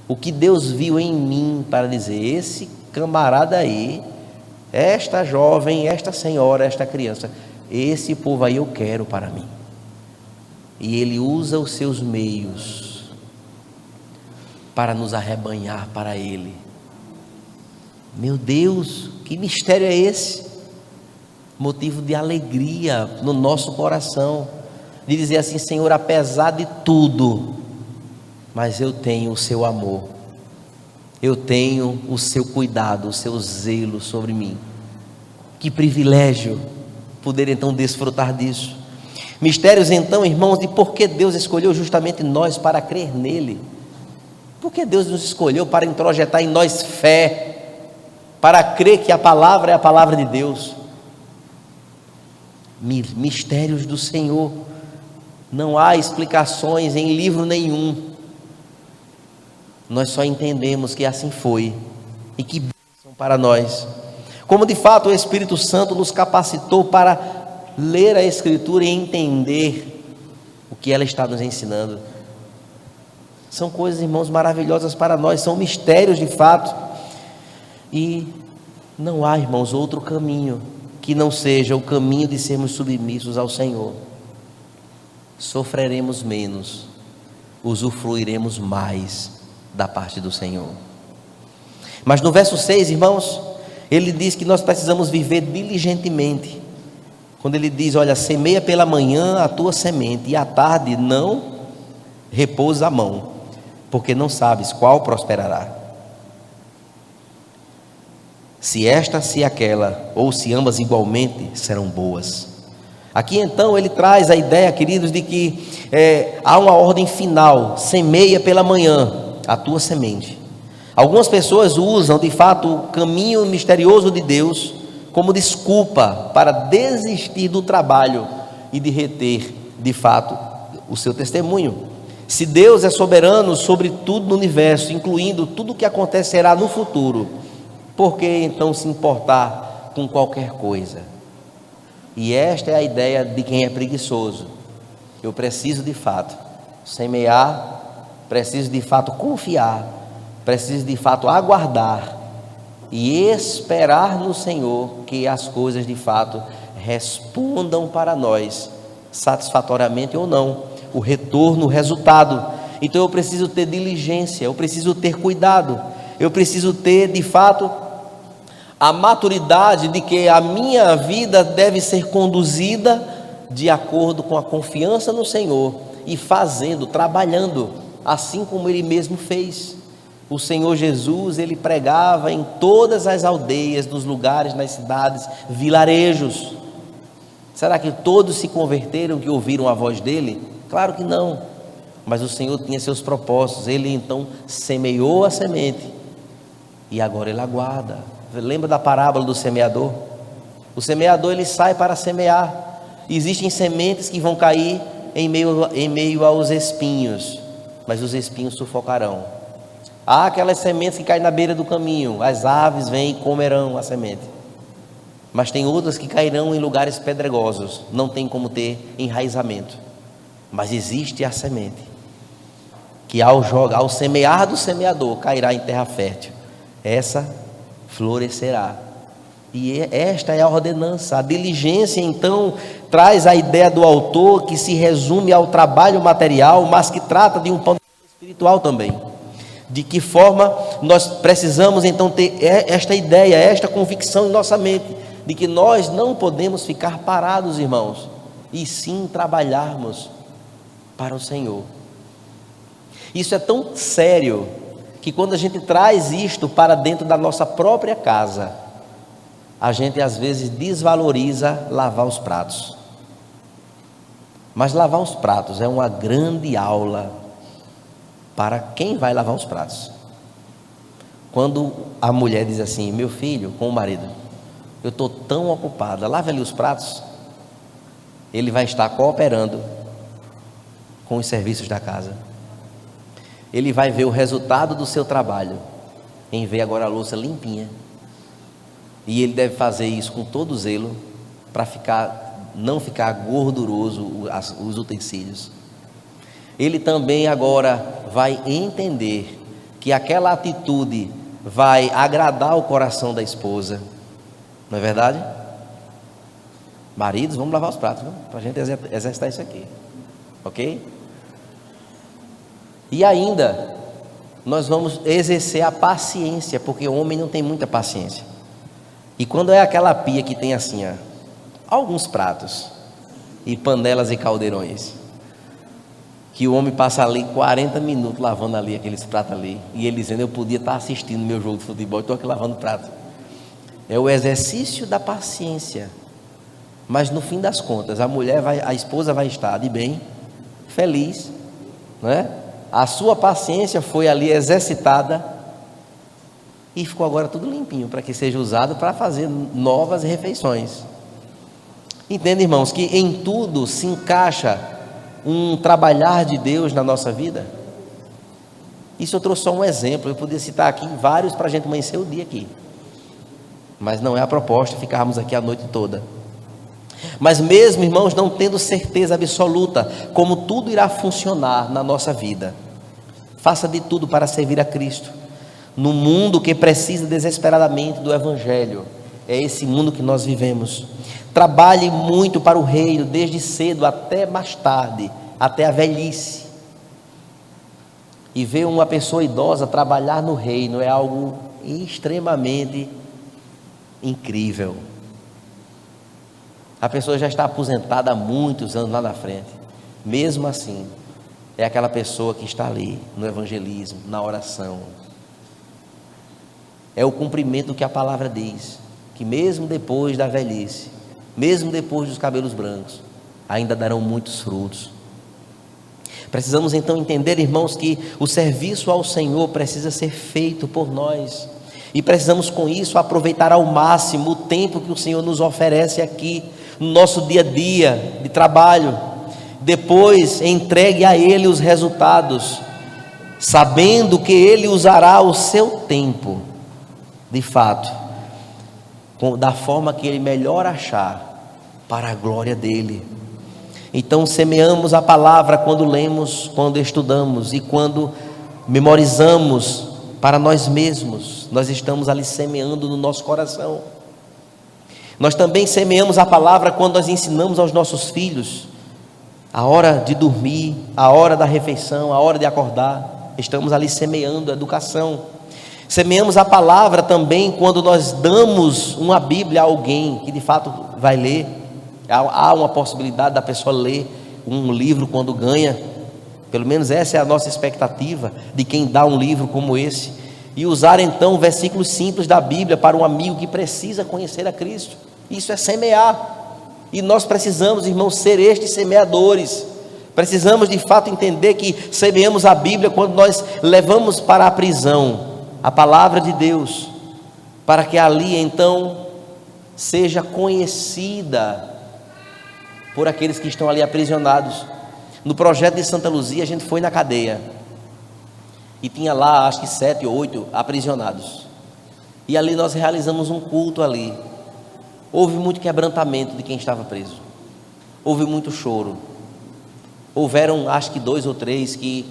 O que Deus viu em mim para dizer: esse camarada aí, esta jovem, esta senhora, esta criança, esse povo aí eu quero para mim. E Ele usa os seus meios para nos arrebanhar para Ele. Meu Deus, que mistério é esse? Motivo de alegria no nosso coração. de dizer assim: Senhor, apesar de tudo, mas eu tenho o seu amor, eu tenho o seu cuidado, o seu zelo sobre mim. Que privilégio poder então desfrutar disso. Mistérios então, irmãos, de por que Deus escolheu justamente nós para crer nele. Por que Deus nos escolheu para introjetar em nós fé, para crer que a palavra é a palavra de Deus. Mistérios do Senhor. Não há explicações em livro nenhum. Nós só entendemos que assim foi, e que bênção para nós. Como de fato o Espírito Santo nos capacitou para ler a Escritura e entender o que ela está nos ensinando. São coisas, irmãos, maravilhosas para nós, são mistérios de fato. E não há, irmãos, outro caminho que não seja o caminho de sermos submissos ao Senhor. Sofreremos menos, usufruiremos mais da parte do Senhor. Mas no verso 6, irmãos, ele diz que nós precisamos viver diligentemente. Quando ele diz: olha, semeia pela manhã a tua semente, e à tarde não repousa a mão, porque não sabes qual prosperará, se esta, se aquela, ou se ambas igualmente serão boas. Aqui então ele traz a ideia, queridos, de que há uma ordem final: semeia pela manhã a tua semente. Algumas pessoas usam de fato o caminho misterioso de Deus como desculpa para desistir do trabalho e de reter de fato o seu testemunho. Se Deus é soberano sobre tudo no universo, incluindo tudo o que acontecerá no futuro, por que então se importar com qualquer coisa? E esta é a ideia de quem é preguiçoso. Eu preciso de fato semear, preciso de fato confiar, preciso de fato aguardar e esperar no Senhor que as coisas de fato respondam para nós, satisfatoriamente ou não, o retorno, o resultado. Então eu preciso ter diligência, eu preciso ter cuidado, eu preciso ter de fato a maturidade de que a minha vida deve ser conduzida de acordo com a confiança no Senhor e fazendo, trabalhando, assim como Ele mesmo fez. O Senhor Jesus, Ele pregava em todas as aldeias, nos lugares, nas cidades, vilarejos. Será que todos se converteram que ouviram a voz dEle? Claro que não, mas o Senhor tinha seus propósitos. Ele então semeou a semente e agora Ele aguarda. Lembra da parábola do semeador? O semeador, ele sai para semear. Existem sementes que vão cair em meio aos espinhos, mas os espinhos sufocarão. Há aquelas sementes que caem na beira do caminho, as aves vêm e comerão a semente. Mas tem outras que cairão em lugares pedregosos, não tem como ter enraizamento. Mas existe a semente que ao semear do semeador cairá em terra fértil. Essa florescerá. E esta é a ordenança. A diligência então traz a ideia do autor, que se resume ao trabalho material, mas que trata de um ponto espiritual também. De que forma nós precisamos então ter esta ideia, esta convicção em nossa mente, de que nós não podemos ficar parados, irmãos, e sim trabalharmos para o Senhor. Isso é tão sério que quando a gente traz isto para dentro da nossa própria casa, a gente às vezes desvaloriza lavar os pratos. Mas lavar os pratos é uma grande aula para quem vai lavar os pratos. Quando a mulher diz assim: meu filho, com o marido, eu estou tão ocupada, lave ali os pratos, ele vai estar cooperando com os serviços da casa. Ele vai ver o resultado do seu trabalho em ver agora a louça limpinha. E ele deve fazer isso com todo zelo para não ficar gorduroso os utensílios. Ele também agora vai entender que aquela atitude vai agradar o coração da esposa. Não é verdade? Maridos, vamos lavar os pratos, para a gente exercitar isso aqui. Ok? E ainda, nós vamos exercer a paciência, porque o homem não tem muita paciência. E quando é aquela pia que tem assim, alguns pratos, e panelas e caldeirões. Que o homem passa ali 40 minutos lavando ali aqueles pratos ali, e ele dizendo: eu podia estar assistindo meu jogo de futebol, estou aqui lavando prato. É o exercício da paciência. Mas no fim das contas, a esposa vai estar de bem, feliz, não é? A sua paciência foi ali exercitada e ficou agora tudo limpinho para que seja usado para fazer novas refeições. Entende, irmãos, que em tudo se encaixa um trabalhar de Deus na nossa vida? Isso eu trouxe só um exemplo, eu podia citar aqui vários para a gente amanhecer o dia aqui, mas não é a proposta ficarmos aqui a noite toda. Mas mesmo, irmãos, não tendo certeza absoluta como tudo irá funcionar na nossa vida, faça de tudo para servir a Cristo, no mundo que precisa desesperadamente do Evangelho. É esse mundo que nós vivemos. Trabalhe muito para o reino, desde cedo até mais tarde, até a velhice. E ver uma pessoa idosa trabalhar no reino é algo extremamente incrível. A pessoa já está aposentada há muitos anos lá na frente, mesmo assim, é aquela pessoa que está ali no evangelismo, na oração. É o cumprimento do que a palavra diz, que mesmo depois da velhice, mesmo depois dos cabelos brancos, ainda darão muitos frutos. Precisamos então entender, irmãos, que o serviço ao Senhor precisa ser feito por nós, e precisamos com isso aproveitar ao máximo o tempo que o Senhor nos oferece aqui, no nosso dia a dia de trabalho. Depois entregue a Ele os resultados, sabendo que Ele usará o seu tempo, de fato, da forma que Ele melhor achar, para a glória dEle. Então semeamos a palavra quando lemos, quando estudamos e quando memorizamos para nós mesmos. Nós estamos ali semeando no nosso coração. Nós também semeamos a palavra quando nós ensinamos aos nossos filhos a hora de dormir, a hora da refeição, a hora de acordar. Estamos ali semeando a educação. Semeamos a palavra também quando nós damos uma Bíblia a alguém que de fato vai ler. Há uma possibilidade da pessoa ler um livro quando ganha. Pelo menos essa é a nossa expectativa de quem dá um livro como esse. E usar então versículos simples da Bíblia para um amigo que precisa conhecer a Cristo. Isso é semear. E nós precisamos, irmãos, ser estes semeadores. Precisamos de fato entender que semeamos a Bíblia quando nós levamos para a prisão a palavra de Deus, para que ali então seja conhecida por aqueles que estão ali aprisionados. No projeto de Santa Luzia, a gente foi na cadeia e tinha lá acho que 7 ou 8 aprisionados, e ali nós realizamos um culto ali. Houve muito quebrantamento de quem estava preso, houve muito choro. Houveram acho que 2 ou 3 que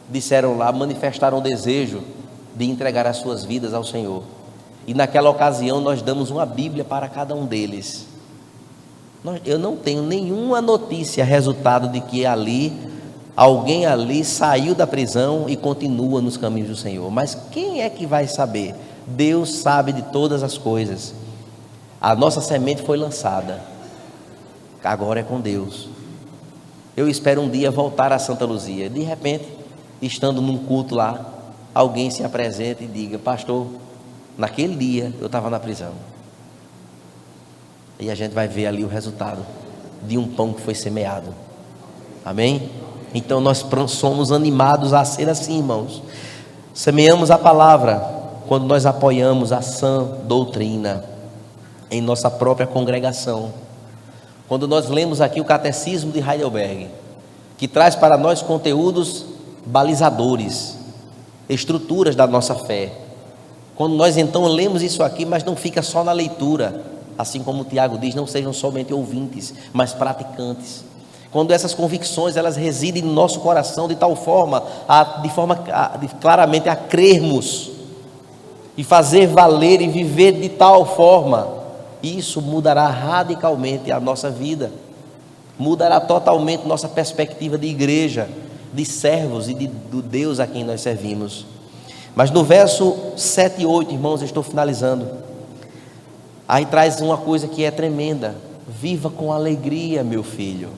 disseram lá, manifestaram o desejo de entregar as suas vidas ao Senhor, e naquela ocasião nós damos uma Bíblia para cada um deles. Eu não tenho nenhuma notícia, resultado de que alguém ali saiu da prisão e continua nos caminhos do Senhor, mas quem é que vai saber? Deus sabe de todas as coisas. A nossa semente foi lançada, agora é com Deus. Eu espero um dia voltar a Santa Luzia, de repente, estando num culto lá, alguém se apresenta e diga: pastor, naquele dia eu estava na prisão. E a gente vai ver ali o resultado de um pão que foi semeado. Amém? Então nós somos animados a ser assim, irmãos. Semeamos a palavra quando nós apoiamos a sã doutrina em nossa própria congregação. Quando nós lemos aqui o Catecismo de Heidelberg, que traz para nós conteúdos balizadores, estruturas da nossa fé. Quando nós então lemos isso aqui, mas não fica só na leitura, assim como o Tiago diz, não sejam somente ouvintes, mas praticantes. Quando essas convicções elas residem no nosso coração de tal forma, claramente a crermos e fazer valer e viver de tal forma, isso mudará radicalmente a nossa vida, mudará totalmente nossa perspectiva de igreja, de servos e do Deus a quem nós servimos. Mas no verso 7 e 8, irmãos, eu estou finalizando. Aí traz uma coisa que é tremenda. viva com alegria, meu filho,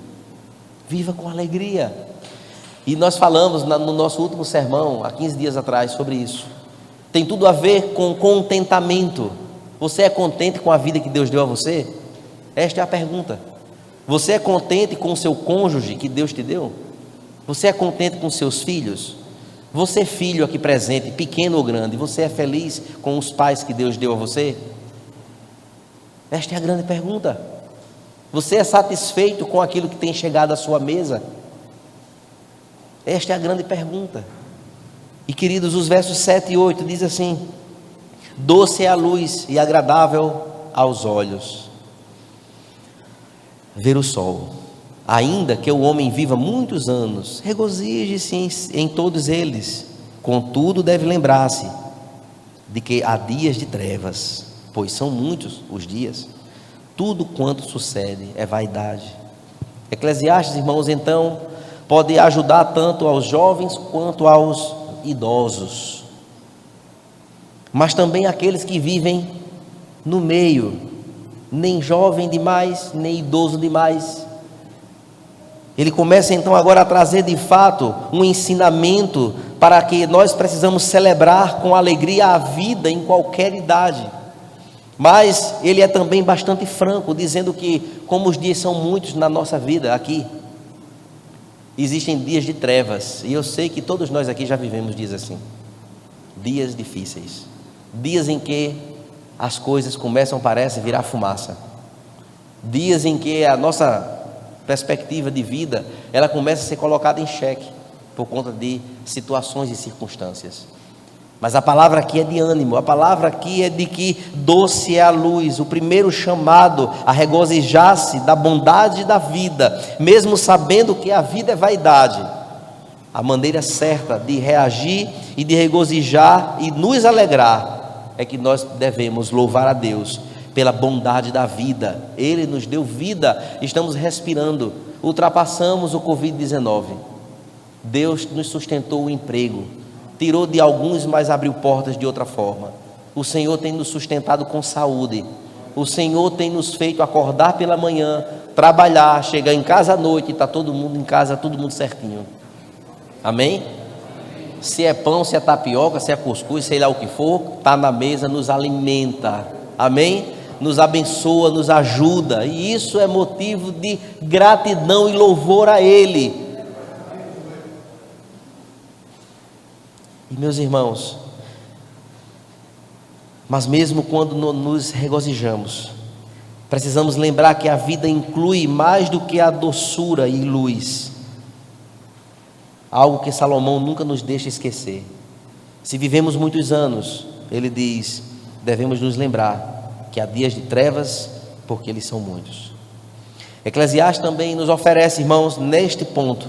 viva com alegria. E nós falamos no nosso último sermão, há 15 dias atrás, sobre isso. Tem tudo a ver com contentamento. Você é contente com a vida que Deus deu a você? Esta é a pergunta. Você é contente com o seu cônjuge que Deus te deu? Você é contente com seus filhos? Você, filho aqui presente, pequeno ou grande, você é feliz com os pais que Deus deu a você? Esta é a grande pergunta. Você é satisfeito com aquilo que tem chegado à sua mesa? Esta é a grande pergunta. E queridos, os versos 7 e 8 diz assim: doce é a luz e agradável aos olhos ver o sol, ainda que o homem viva muitos anos, regozije-se em todos eles. Contudo, deve lembrar-se de que há dias de trevas, pois são muitos os dias. Tudo quanto sucede é vaidade. Eclesiastes, irmãos, então, pode ajudar tanto aos jovens quanto aos idosos, mas também aqueles que vivem no meio, nem jovem demais, nem idoso demais. Ele começa então agora a trazer de fato um ensinamento para que nós precisamos celebrar com alegria a vida em qualquer idade. Mas ele é também bastante franco, dizendo que, como os dias são muitos na nossa vida aqui, existem dias de trevas, e eu sei que todos nós aqui já vivemos dias assim, dias difíceis, dias em que as coisas começam, parece, a virar fumaça, dias em que a nossa perspectiva de vida, ela começa a ser colocada em xeque, por conta de situações e circunstâncias. Mas a palavra aqui é de ânimo, a palavra aqui é de que doce é a luz, o primeiro chamado a regozijar-se da bondade da vida, mesmo sabendo que a vida é vaidade. A maneira certa de reagir e de regozijar e nos alegrar é que nós devemos louvar a Deus pela bondade da vida. Ele nos deu vida, estamos respirando, ultrapassamos o Covid-19. Deus nos sustentou o emprego, tirou de alguns, mas abriu portas de outra forma. O Senhor tem nos sustentado com saúde. O Senhor tem nos feito acordar pela manhã, trabalhar, chegar em casa à noite, e está todo mundo em casa, todo mundo certinho. Amém? Se é pão, se é tapioca, se é cuscuz, sei lá o que for, está na mesa, nos alimenta. Amém? Nos abençoa, nos ajuda. E isso é motivo de gratidão e louvor a Ele. E meus irmãos, mas mesmo quando nos regozijamos, precisamos lembrar que a vida inclui mais do que a doçura e luz. Algo que Salomão nunca nos deixa esquecer. Se vivemos muitos anos, ele diz, devemos nos lembrar que há dias de trevas, porque eles são muitos. Eclesiastes também nos oferece, irmãos, neste ponto,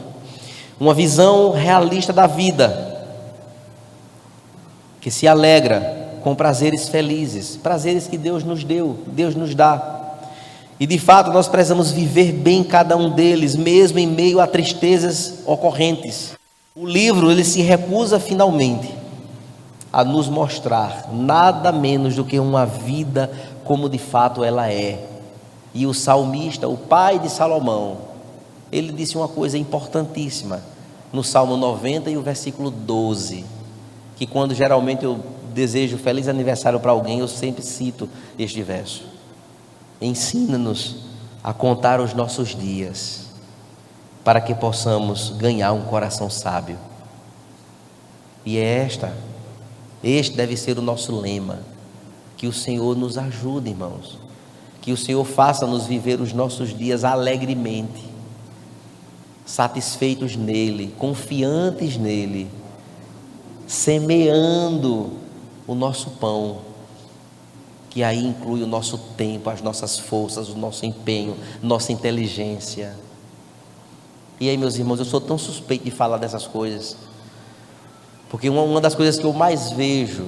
uma visão realista da vida, que se alegra com prazeres felizes, prazeres que Deus nos deu, Deus nos dá. E de fato nós precisamos viver bem cada um deles, mesmo em meio a tristezas ocorrentes. O livro, ele se recusa finalmente a nos mostrar nada menos do que uma vida como de fato ela é. E o salmista, o pai de Salomão, ele disse uma coisa importantíssima no Salmo 90 e o versículo 12, que quando geralmente eu desejo feliz aniversário para alguém, eu sempre cito este verso. Ensina-nos a contar os nossos dias, para que possamos ganhar um coração sábio. E este deve ser o nosso lema. Que o Senhor nos ajude, irmãos, que o Senhor faça-nos viver os nossos dias alegremente, satisfeitos nele, confiantes nele, semeando o nosso pão, que aí inclui o nosso tempo, as nossas forças, o nosso empenho, nossa inteligência. E aí, meus irmãos, eu sou tão suspeito de falar dessas coisas, porque uma das coisas que eu mais vejo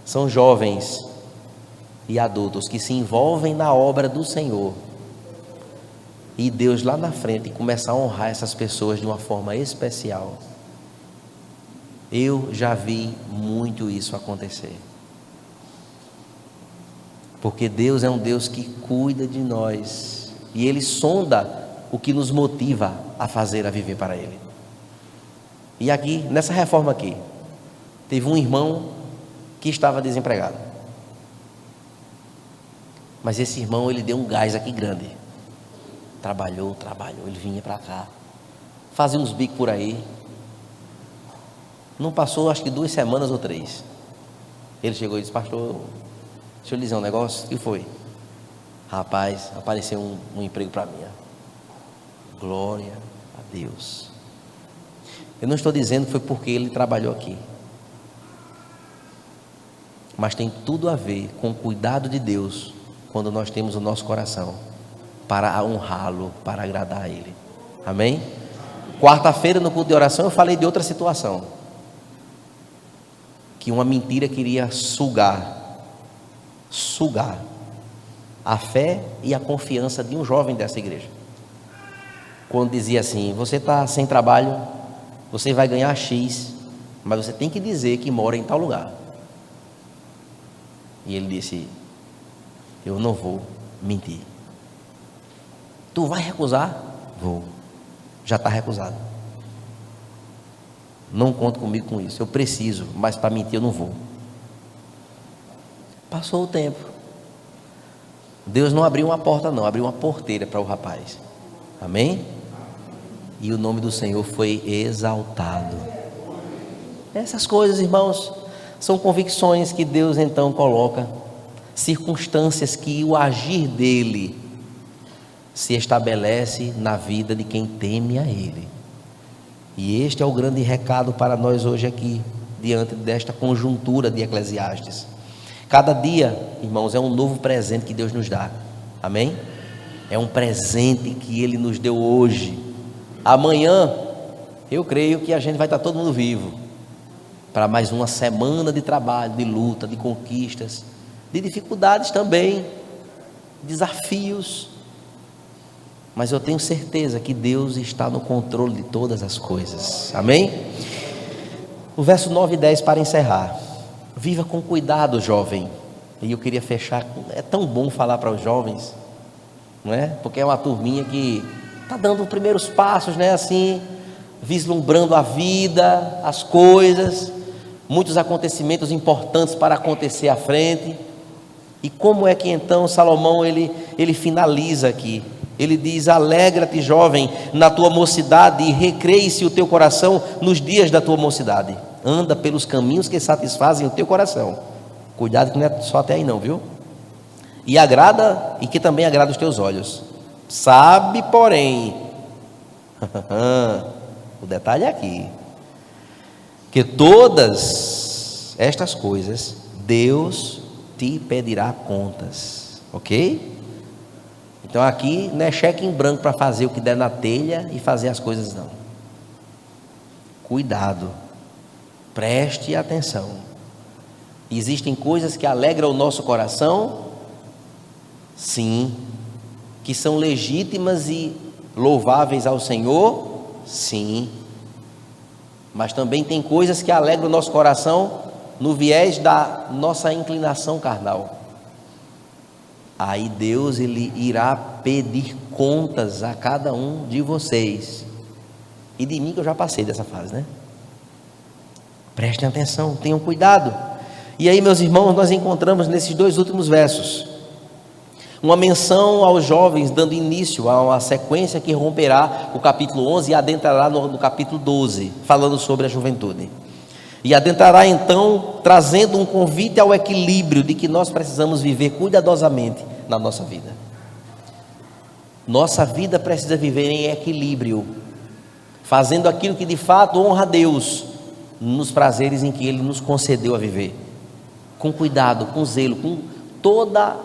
são jovens e adultos que se envolvem na obra do Senhor, e Deus lá na frente começa a honrar essas pessoas de uma forma especial. Eu já vi muito isso acontecer. Porque Deus é um Deus que cuida de nós, e Ele sonda o que nos motiva a viver para Ele. E aqui, nessa reforma aqui, teve um irmão que estava desempregado, mas esse irmão, ele deu um gás aqui grande, trabalhou, ele vinha para cá, fazia uns bicos por aí, não passou acho que 2 semanas ou 3, ele chegou e disse: pastor, deixa eu lhe dizer um negócio. O que foi? Rapaz, apareceu um emprego para mim. Glória a Deus. Eu não estou dizendo que foi porque ele trabalhou aqui, mas tem tudo a ver com o cuidado de Deus, quando nós temos o nosso coração para honrá-lo, para agradar a Ele. Amém? Quarta-feira, no culto de oração, eu falei de outra situação, que uma mentira queria sugar a fé e a confiança de um jovem dessa igreja, quando dizia assim: você está sem trabalho, você vai ganhar X, mas você tem que dizer que mora em tal lugar. E ele disse: eu não vou mentir. Tu vai recusar? Vou. Já está recusado. Não conta comigo com isso. Eu preciso, mas para mentir eu não vou. Passou o tempo. Deus não abriu uma porta não, abriu uma porteira para o rapaz. Amém? E o nome do Senhor foi exaltado. Essas coisas, irmãos, são convicções que Deus então coloca, circunstâncias que o agir dele se estabelece na vida de quem teme a Ele. E este é o grande recado para nós hoje aqui, diante desta conjuntura de Eclesiastes. Cada dia, irmãos, é um novo presente que Deus nos dá. Amém? É um presente que Ele nos deu hoje. Amanhã, eu creio que a gente vai estar todo mundo vivo para mais uma semana de trabalho, de luta, de conquistas, de dificuldades também, desafios. Mas eu tenho certeza que Deus está no controle de todas as coisas. Amém? O verso 9 e 10 para encerrar. Viva com cuidado, jovem. E eu queria fechar. É tão bom falar para os jovens, não é? Porque é uma turminha que está dando os primeiros passos, né? Assim, vislumbrando a vida, as coisas, muitos acontecimentos importantes para acontecer à frente. E como é que então Salomão ele finaliza aqui? Ele diz: alegra-te, jovem, na tua mocidade, e recreie-se o teu coração nos dias da tua mocidade. Anda pelos caminhos que satisfazem o teu coração. Cuidado que não é só até aí não, viu? E que também agrada os teus olhos. Sabe, porém, o detalhe é aqui, que todas estas coisas Deus te pedirá contas, ok? Então aqui não é cheque em branco para fazer o que der na telha e fazer as coisas, não. Cuidado, preste atenção. Existem coisas que alegram o nosso coração, sim, que são legítimas e louváveis ao Senhor, sim, mas também tem coisas que alegram o nosso coração no viés da nossa inclinação carnal. Aí Deus ele irá pedir contas a cada um de vocês, e de mim, que eu já passei dessa fase, né? Prestem atenção, tenham cuidado. E aí, meus irmãos, nós encontramos nesses 2 últimos versos uma menção aos jovens, dando início a uma sequência que romperá o capítulo 11 e adentrará no capítulo 12, falando sobre a juventude. E adentrará então trazendo um convite ao equilíbrio de que nós precisamos viver cuidadosamente na nossa vida. Nossa vida precisa viver em equilíbrio, fazendo aquilo que de fato honra a Deus, nos prazeres em que Ele nos concedeu a viver, com cuidado, com zelo, com toda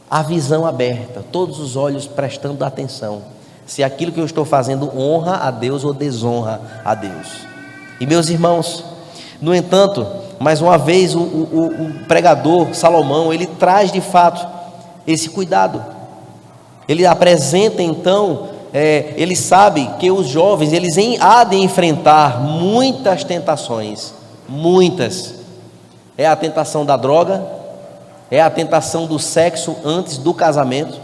a visão aberta, todos os olhos prestando atenção, se aquilo que eu estou fazendo honra a Deus ou desonra a Deus. E meus irmãos, no entanto, mais uma vez o pregador Salomão, ele traz de fato esse cuidado. Ele apresenta então, ele sabe que os jovens, eles há de enfrentar muitas tentações, muitas, É a tentação da droga, é a tentação do sexo antes do casamento,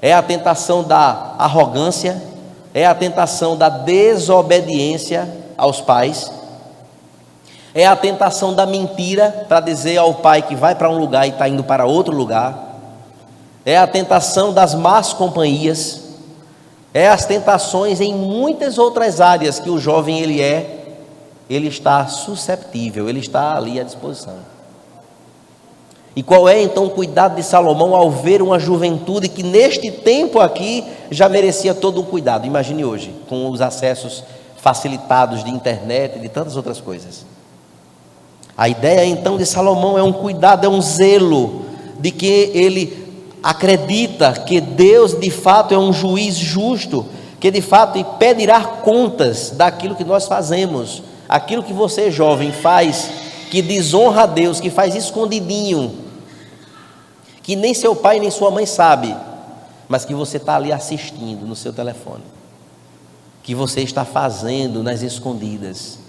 é a tentação da arrogância, é a tentação da desobediência aos pais, é a tentação da mentira para dizer ao pai que vai para um lugar e está indo para outro lugar, é a tentação das más companhias, é as tentações em muitas outras áreas que o jovem ele está susceptível, ele está ali à disposição. E qual é então o cuidado de Salomão ao ver uma juventude que neste tempo aqui já merecia todo um cuidado? Imagine hoje, com os acessos facilitados de internet e de tantas outras coisas. A ideia então de Salomão é um cuidado, é um zelo de que ele acredita que Deus de fato é um juiz justo, que de fato pedirá contas daquilo que nós fazemos, aquilo que você jovem faz, que desonra a Deus, que faz escondidinho, que nem seu pai nem sua mãe sabe, mas que você está ali assistindo no seu telefone, que você está fazendo nas escondidas.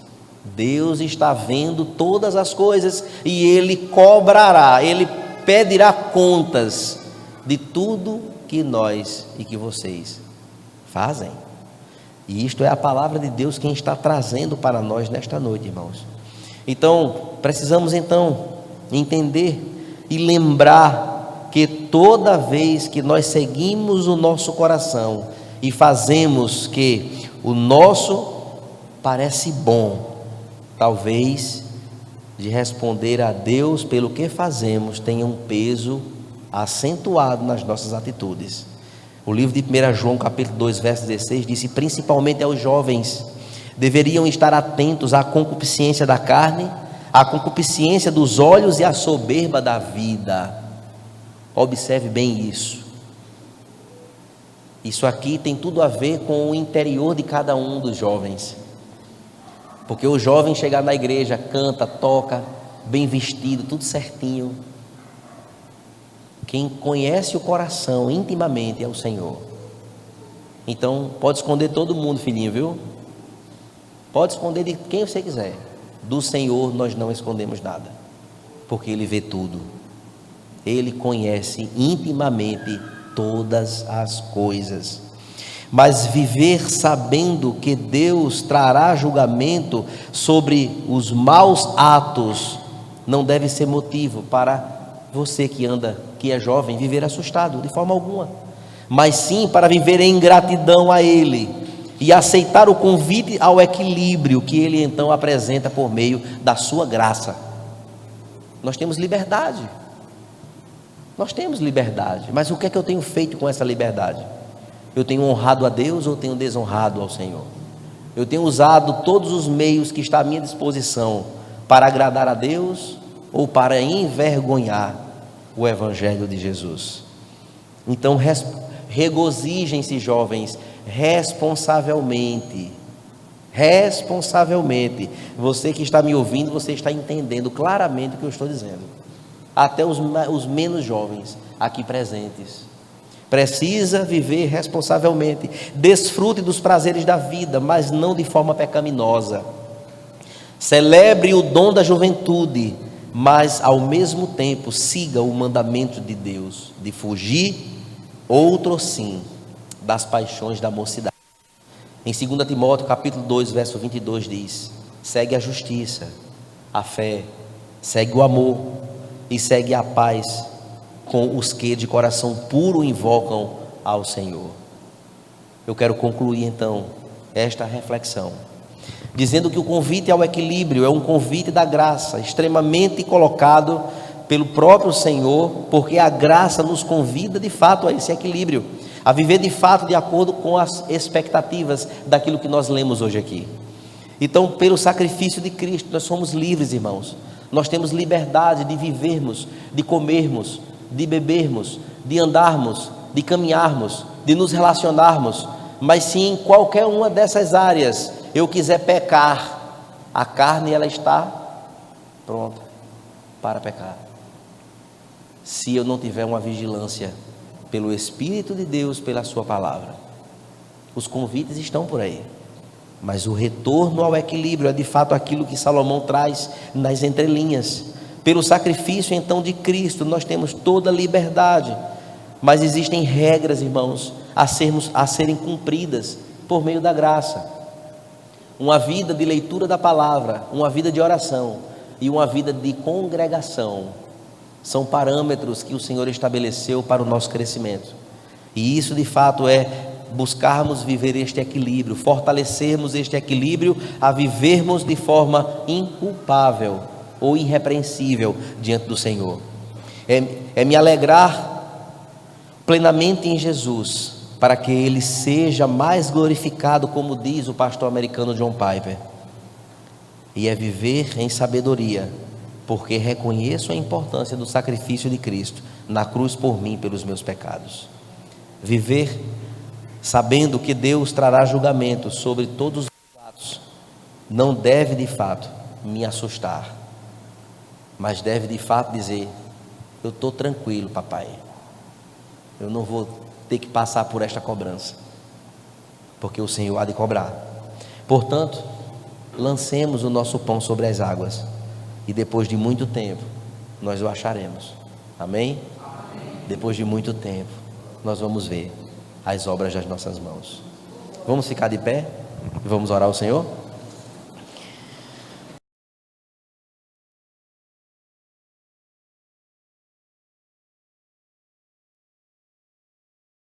Deus está vendo todas as coisas e Ele cobrará, Ele pedirá contas de tudo que nós e que vocês fazem. E isto é a palavra de Deus quem está trazendo para nós nesta noite, irmãos. Então, precisamos então entender e lembrar que toda vez que nós seguimos o nosso coração e fazemos que o nosso parece bom, talvez de responder a Deus pelo que fazemos tenha um peso acentuado nas nossas atitudes. O livro de 1 João capítulo 2 verso 16 diz: principalmente aos jovens deveriam estar atentos à concupiscência da carne, à concupiscência dos olhos e à soberba da vida. Observe bem isso. Isso aqui tem tudo a ver com o interior de cada um dos jovens. Porque o jovem chegar na igreja, canta, toca, bem vestido, tudo certinho. Quem conhece o coração intimamente é o Senhor. Então, pode esconder todo mundo, filhinho, viu? Pode esconder de quem você quiser. Do Senhor nós não escondemos nada, porque Ele vê tudo. Ele conhece intimamente todas as coisas. Mas viver sabendo que Deus trará julgamento sobre os maus atos não deve ser motivo para você que é jovem, viver assustado de forma alguma, mas sim para viver em gratidão a Ele e aceitar o convite ao equilíbrio que Ele então apresenta por meio da sua graça. Nós temos liberdade, mas o que é que eu tenho feito com essa liberdade? Eu tenho honrado a Deus ou tenho desonrado ao Senhor? Eu tenho usado todos os meios que estão à minha disposição para agradar a Deus ou para envergonhar o Evangelho de Jesus? Então regozijem-se, jovens, responsavelmente. Você que está me ouvindo, você está entendendo claramente o que eu estou dizendo. Até os menos jovens aqui presentes. Precisa viver responsavelmente. Desfrute dos prazeres da vida, mas não de forma pecaminosa. Celebre o dom da juventude, mas ao mesmo tempo siga o mandamento de Deus de fugir, outro sim, das paixões da mocidade. Em 2 Timóteo capítulo 2 verso 22 diz: segue a justiça, a fé, segue o amor e segue a paz com os que de coração puro invocam ao Senhor. Eu quero concluir então esta reflexão dizendo que o convite ao equilíbrio é um convite da graça, extremamente colocado pelo próprio Senhor, porque a graça nos convida de fato a esse equilíbrio, a viver de fato de acordo com as expectativas daquilo que nós lemos hoje aqui. Então, pelo sacrifício de Cristo, nós somos livres, irmãos. Nós temos liberdade de vivermos, de comermos, de bebermos, de andarmos, de caminharmos, de nos relacionarmos. Mas se em qualquer uma dessas áreas eu quiser pecar, a carne ela está pronta para pecar. Se eu não tiver uma vigilância pelo Espírito de Deus, pela sua palavra. Os convites estão por aí, mas o retorno ao equilíbrio é de fato aquilo que Salomão traz nas entrelinhas. Pelo sacrifício então de Cristo, nós temos toda a liberdade, mas existem regras, irmãos, a serem cumpridas por meio da graça. Uma vida de leitura da palavra, uma vida de oração e uma vida de congregação são parâmetros que o Senhor estabeleceu para o nosso crescimento. E isso de fato é buscarmos viver este equilíbrio, fortalecermos este equilíbrio, a vivermos de forma inculpável ou irrepreensível diante do Senhor. É me alegrar plenamente em Jesus, para que Ele seja mais glorificado, como diz o pastor americano John Piper. E é viver em sabedoria, porque reconheço a importância do sacrifício de Cristo na cruz por mim, pelos meus pecados. Viver sabendo que Deus trará julgamento sobre todos os atos, não deve de fato me assustar, mas deve de fato dizer: eu estou tranquilo, papai, eu não vou ter que passar por esta cobrança, porque o Senhor há de cobrar. Portanto, lancemos o nosso pão sobre as águas, e depois de muito tempo nós o acharemos. Amém? Depois de muito tempo nós vamos ver as obras das nossas mãos. Vamos ficar de pé e vamos orar ao Senhor?